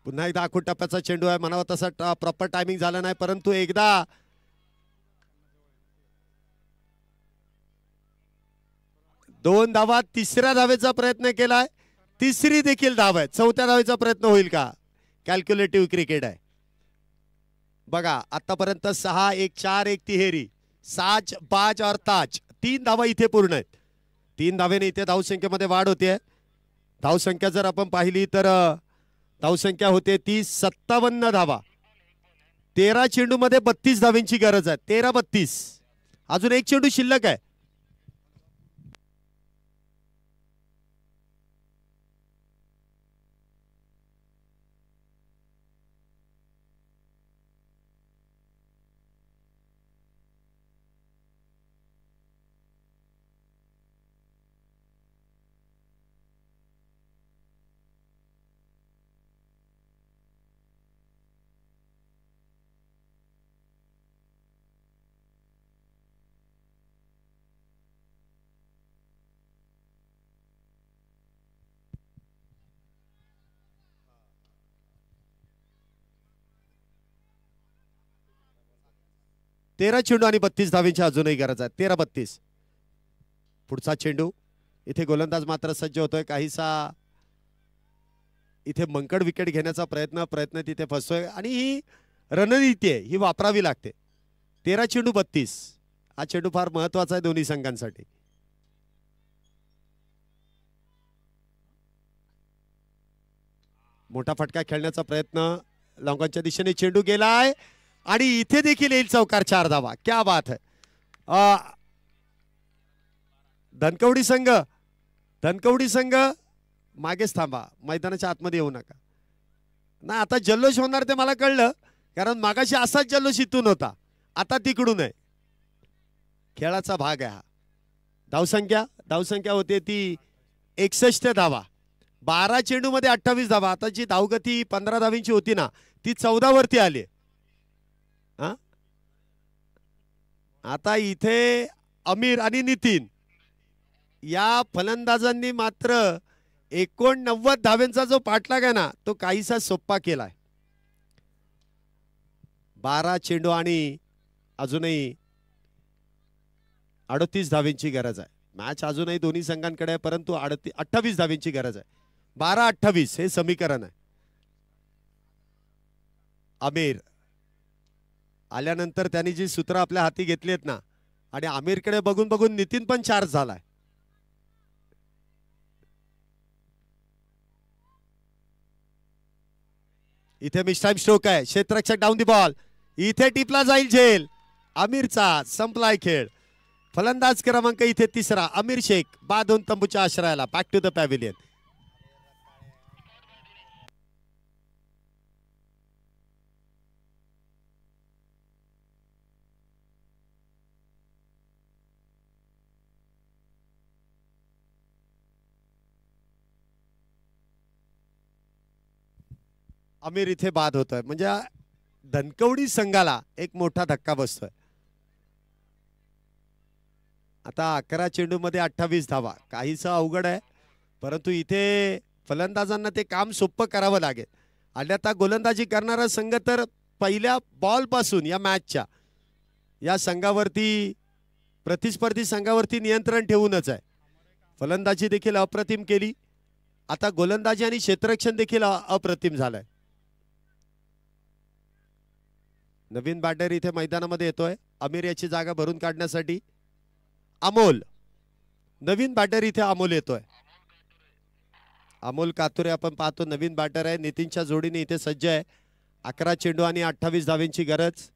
पुन्हा एकदा आखूड टप्प्याचा चेंडू आहे. म्हणावा तसा प्रॉपर टायमिंग झाला नाही परंतु एकदा दोन धावा. तिसऱ्या धावेचा प्रयत्न केलाय. तिसरी देखील धाव आहे. चौथ्या धावेचा प्रयत्न होईल का? कॅल्क्युलेटिव्ह क्रिकेट आहे. बघा आतापर्यंत 6 1 4 1 तिहेरी 7 5 और ताज. 3 धावा इथे पूर्ण आहेत. 3 धावेने इथे धावसंख्येमध्ये वाढ होते. धावसंख्या जर आपण पाहिली तर धावसंख्या होते ती 57 धावा. 13 चेंडूमध्ये 32 धावेंची गरज आहे. 13-32. अजून एक चेंडू शिल्लक आहे. तेरा चेंडू आणि 32 धावेंची अजूनही गरज आहे. 13-32. पुढचा चेंडू इथे गोलंदाज मात्र सज्ज होतोय. काहीसा इथे मंकड विकेट घेण्याचा प्रयत्न तिथे फसतोय आणि ही रणनीती आहे ही वापरावी लागते. 13 चेंडू 32. हा चेंडू फार महत्वाचा आहे दोन्ही संघांसाठी. मोठा फटका खेळण्याचा प्रयत्न लॉंगॉनच्या दिशेने. चेंडू गेलाय आणि इथे देखील येईल चौकार. 4 धावा. क्या बात है. धनकवडी संघ मागेच थांबा. मैदानाच्या आतमध्ये येऊ नका. ना आता जल्लोष होणार ते मला कळलं कारण मागाशी असाच जल्लोष इथून होता. आता तिकडून आहे. खेळाचा भाग आहे हा. धावसंख्या होते ती 61 धावा. 12 चेंडू मध्ये 28 धावा. आता जी धावगती 15 धावींची होती ना ती 14 वरती आली. आता इथे आमिर आणि नितीन या फलंदाजांनी मात्र 89 धावेंचा जो पाठलाग आहे ना तो काहीसा सोप्पा केलाय. 12 चेंडू आणि अजूनही 38 धावेंची गरज आहे. मॅच अजूनही दोन्ही संघांकडे आहे परंतु 28 धावेंची गरज आहे. 12-28 हे समीकरण आहे. आमिर आल्यानंतर त्यांनी जी सूत्र आपल्या हाती घेतली आहेत ना आणि आमिरकडे बघून बघून नितीन पण चार्ज झालाय. इथे मिस टाइम स्ट्रोक आहे. क्षेत्ररक्षक डाऊन दी बॉल. इथे टिपला जाईल झेल. आमिरचा संपलाय खेळ. फलंदाज क्रमांक इथे 3रा आमिर शेख. बाद 2 तंबूच्या आश्रयाला. Back to the pavilion. Aamir इथे बाद होतोय म्हणजे धनकवडी संघाला एक मोठा धक्का बसतोय. आता 11 चेंडूमध्ये 28 धावा, काहीसं अवघड आहे, परंतु इथे फलंदाजांना ते काम सोपं करावं लागेल. आणि आता गोलंदाजी करणारा संघ तर पहिल्या बॉलपासून या मॅचच्या या संघावरती, प्रतिस्पर्धी संघावरती नियंत्रण ठेवूनच आहे. फलंदाजी देखील अप्रतिम केली, आता गोलंदाजी आणि क्षेत्ररक्षण देखील अप्रतिम झालंय. नवीन बॅटर इथे मैदानामध्ये येतोय आमिर याची जागा भरून काढण्यासाठी. अमोल, नवीन बॅटर इथे अमोल येतोय. अमोल कातुरे आपण पाहतो नवीन बॅटर आहे. नितीनच्या जोडीने इथे सज्ज आहे. 11 चेंडू आणि 28 धावेंची गरज.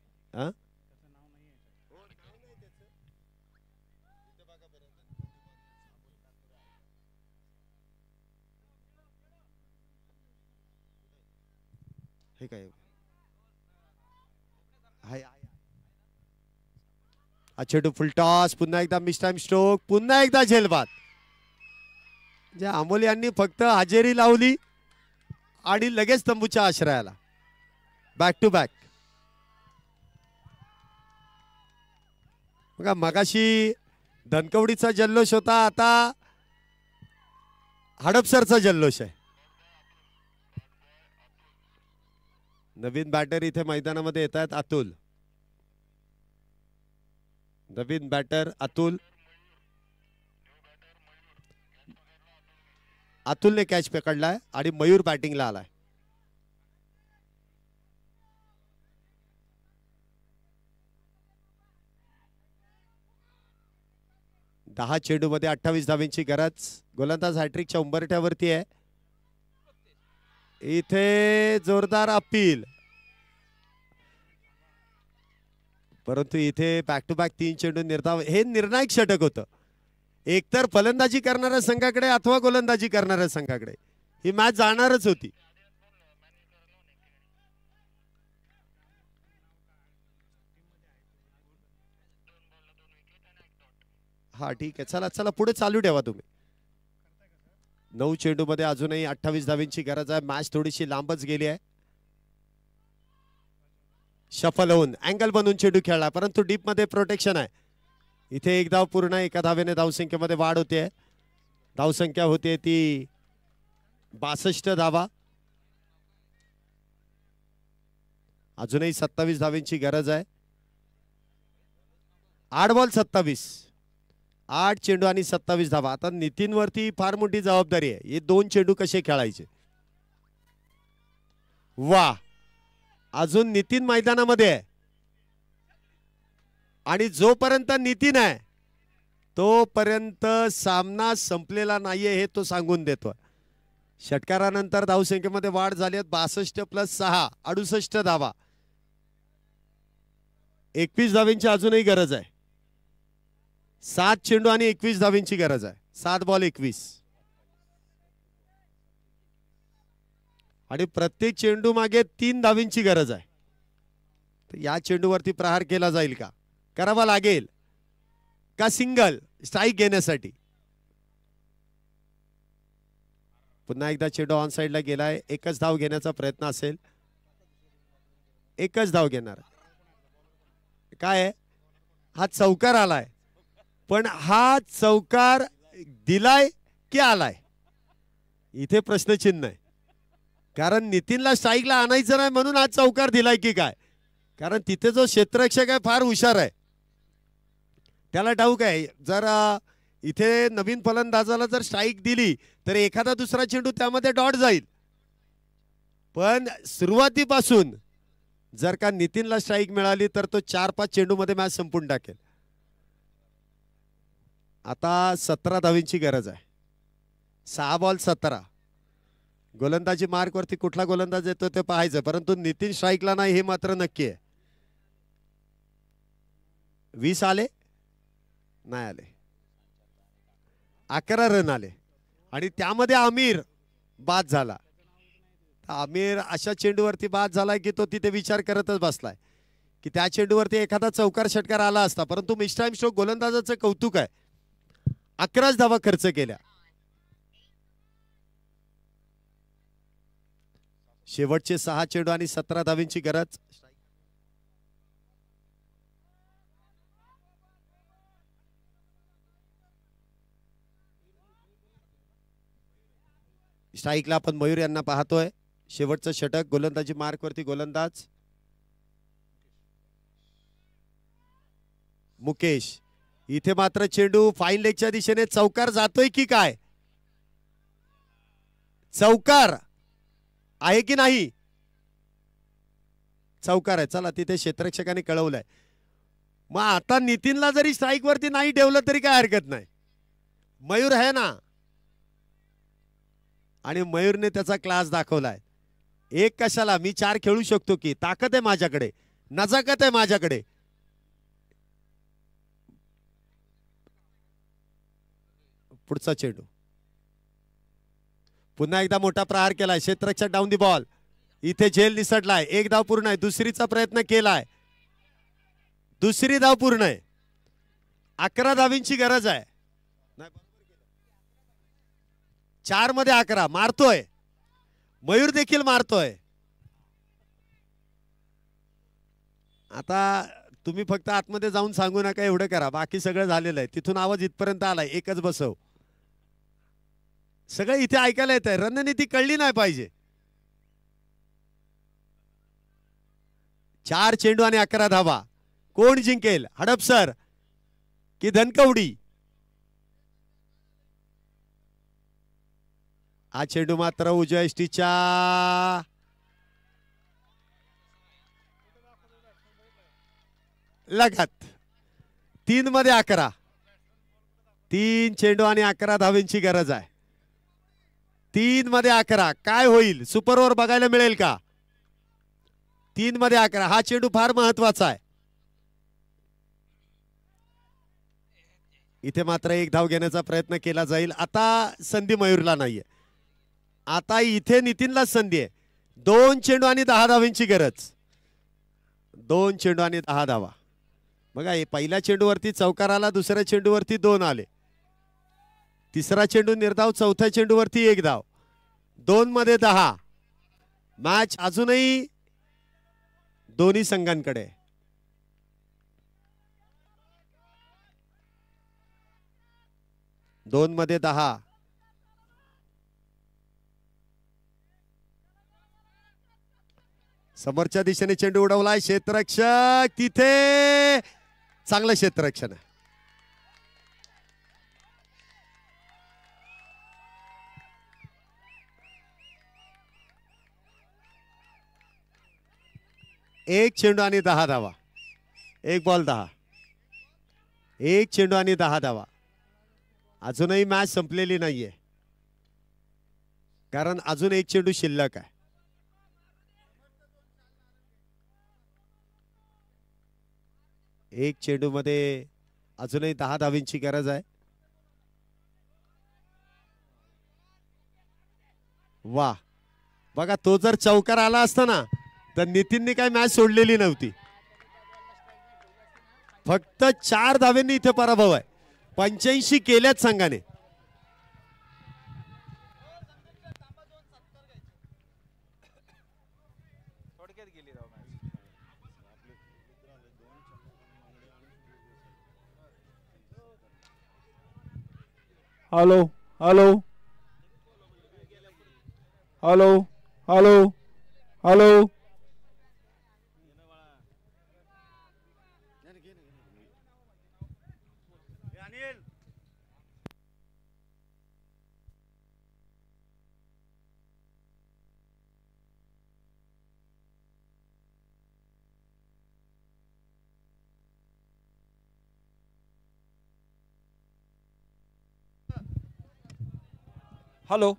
हे काय चेंडू फुलटॉस, पुन्हा एकदा मिस टाइम स्ट्रोक, पुन्हा एकदा झेलबाद. जे अमोल यांनी फक्त हजेरी लावली आणि लगेच तंबूच्या आश्रयाला. Back to back. बघा मगाशी धनकवडीचा जल्लोष होता, आता हडपसरचा जल्लोष आहे. नवीन बॅटर इथे मैदानामध्ये येत आहेत. अतुल, नवीन बॅटर अतुल. अतुलने कॅच पकडलाय आणि मयूर बॅटिंगला आलाय. दहा चेंडू मध्ये 28 धावेंची गरज. गोलंदाज हॅट्रिकच्या उंबरठ्यावरती आहे. इथे जोरदार अपील, परंतु इथे बॅक टू बॅक 3 चेंडू निर्धाव. हे निर्णायक षटक होतं. एकतर फलंदाजी करणाऱ्या संघाकडे अथवा गोलंदाजी करणाऱ्या संघाकडे ही मॅच जाणारच होती. हा ठीक आहे, चला चला पुढे चालू ठेवा तुम्ही. 9 चेंडू मध्ये अजूनही 28 धावेंची गरज आहे. मॅच थोडीशी लांबच गेली आहे. शफल होऊन अँगल बनवून चेंडू खेळला, परंतु डीप मध्ये प्रोटेक्शन आहे. इथे एक धाव पूर्ण, एका धावेने धावसंख्येमध्ये वाढ होते. धावसंख्या होते ती 62 धावा. अजूनही 27 धावेंची गरज आहे. 8 बॉल 27, 8 चेंडू आणि 27 धावा. आता नितीन वरती फार मोठी जबाबदारी आहे. हे 2 चेंडू कसे खेळायचे. वा, अजून नितीन मैदानामध्ये आहे आणि जोपर्यंत नितीन आहे तोपर्यंत सामना संपलेला नाहीये हे तो सांगून देतो. षटकारानंतर धावसंख्येमध्ये वाढ झाली आहे. 62 + 6 68 धावा. 21 धावेंची अजूनही गरज आहे. 7 चेंडू आणि 21 धावेंची गरज आहे. 7 बॉल 21 आणि प्रत्येक चेंडू मागे 3 धावेंची गरज आहे. तर या चेंडूवरती प्रहार केला जाईल का, करावा लागेल का सिंगल स्ट्राइक घेण्यासाठी. पुन्हा एकदा चेंडू ऑन साइडला गेलाय. एकच धाव घेण्याचा प्रयत्न असेल. एकच धाव घेणार. काय हा चौकार आलाय, पण हा चौकार दिलाय की आलाय इथे प्रश्नचिन्ह आहे. कारण नितीनला स्ट्राईकला आणायचं नाही म्हणून हा चौकार दिलाय की काय. कारण तिथे जो क्षेत्ररक्षक आहे फार हुशार आहे. त्याला ठाऊक आहे जर इथे नवीन फलंदाजाला जर स्ट्राईक दिली तर एखादा दुसरा चेंडू त्यामध्ये डॉट जाईल. पण सुरुवातीपासून जर का नितीनला स्ट्राईक मिळाली तर तो 4-5 चेंडू मध्ये मॅच संपून टाकेल. आता 17 धावेंची गरज आहे. 6 बॉल 17. गोलंदाजी मार्क वरती कुठला गोलंदाज येतो ते पाहायचं, परंतु नितीन स्ट्राईकला नाही हे मात्र नक्की आहे. 20 आले नाही आले. 11 रन आले आणि त्यामध्ये आमिर बाद झाला. आमिर अशा चेंडूवरती बाद झालाय की तो तिथे विचार करतच बसलाय की त्या चेंडूवरती एखादा चौकार षटकार आला असता. परंतु मिस टाइम स्ट्रोक गोलंदाजाचं कौतुक आहे. 11 धावा खर्च केल्या. शेवटचे 6 चेंडू आणि 17 धावेंची गरज. स्ट्राईकला आपण मयूर यांना पाहतोय. शेवटचं षटक, गोलंदाजी मार्क वरती गोलंदाज मुकेश. इथे मात्र चेंडू फाईन लेगच्या दिशेने चौकार जातोय की काय? चौकार आहे की नाही? चौकार आहे. चला तिथे क्षेत्ररक्षकाने कळवलंय. मग आता नितीनला जरी स्ट्राईक वरती नाही ठेवलं तरी काय हरकत नाही. मयूर आहे ना, आणि मयूरने त्याचा क्लास दाखवलाय. एक कशाला, मी 4 खेळू शकतो की, ताकद आहे माझ्याकडे, नजाकत आहे माझ्याकडे. पुढचा चेंडू पुन्हा एकदा मोठा प्रहार केलाय. क्षेत्ररक्षक डाऊन दी बॉल. इथे झेल निसटलाय. 1 धाव पूर्ण आहे. दुसरीचा प्रयत्न केलाय. दुसरी धाव पूर्ण आहे. 11 धावींची गरज आहे. 4 मध्ये 11 मारतोय. मयूर देखील मारतोय. आता तुम्ही फक्त आतमध्ये जाऊन सांगू नका, एवढं करा. बाकी सगळं झालेलं आहे. तिथून आवाज इथपर्यंत आलाय. एकच बसव. सगळं इथे ऐकायला येत आहे. रणनीती कळली नाही पाहिजे. 4 चेंडू आणि 11 धावा. कोण जिंकेल, हडपसर की धनकवडी? हा चेंडू मात्र उजव्या एसटीच्या लगत. 3 मध्ये 11. 3 चेंडू आणि 11 धावेंची गरज आहे. 3 मध्ये 11 काय होईल? सुपर ओव्हर बघायला मिळेल का? 3 मध्ये 11. हा चेंडू फार महत्वाचा आहे. इथे मात्र 1 धाव घेण्याचा प्रयत्न केला जाईल. आता संधी मयूरला नाहीये. आता इथे नितीनला संधी आहे. 2 चेंडू आणि 10 धावेंची गरज. 2 चेंडू आणि 10 धावा. बघा, हे पहिल्या चेंडूवरती चौकार आला, दुसऱ्या चेंडूवरती 2 आले, तिसरा चेंडू निर्धाव, चौथ्या चेंडूवरती 1 धाव. 2 मध्ये 10. मॅच अजूनही दोन्ही संघांकडे. दोन मध्ये 10. समोरच्या दिशेने चेंडू उडवलाय. क्षेत्ररक्षक तिथे, चांगलं क्षेत्ररक्षण आहे. एक चेंडू आणि 10 धावा. 1 बॉल 10. 1 चेंडू आणि 10 धावा. अजूनही मॅच संपलेली नाहीये, कारण अजून 1 चेंडू शिल्लक आहे. एक चेंडू मध्ये अजूनही 10 धावींची गरज आहे. वा, बघा, तो जर चौकार आला असता ना तर नितीनने काय मॅच सोडलेली नव्हती. फक्त 4 धावेंनी इथे पराभव आहे. 85 केल्यात संघाने. Hello hello hello hello hello. Hello.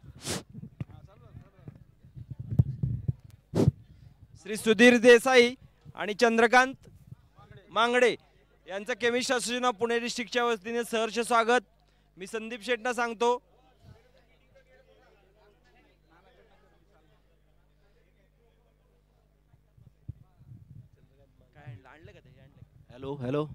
Shri Sudhir Desai आणि चंद्रकांत मांगडे यांचं केमिस्ट्री असोसिएशन ऑफ पुणे डिस्ट्रिक्टच्या वतीने सहर्ष स्वागत. मी संदीप शेट्टी सांगतो. Hello hello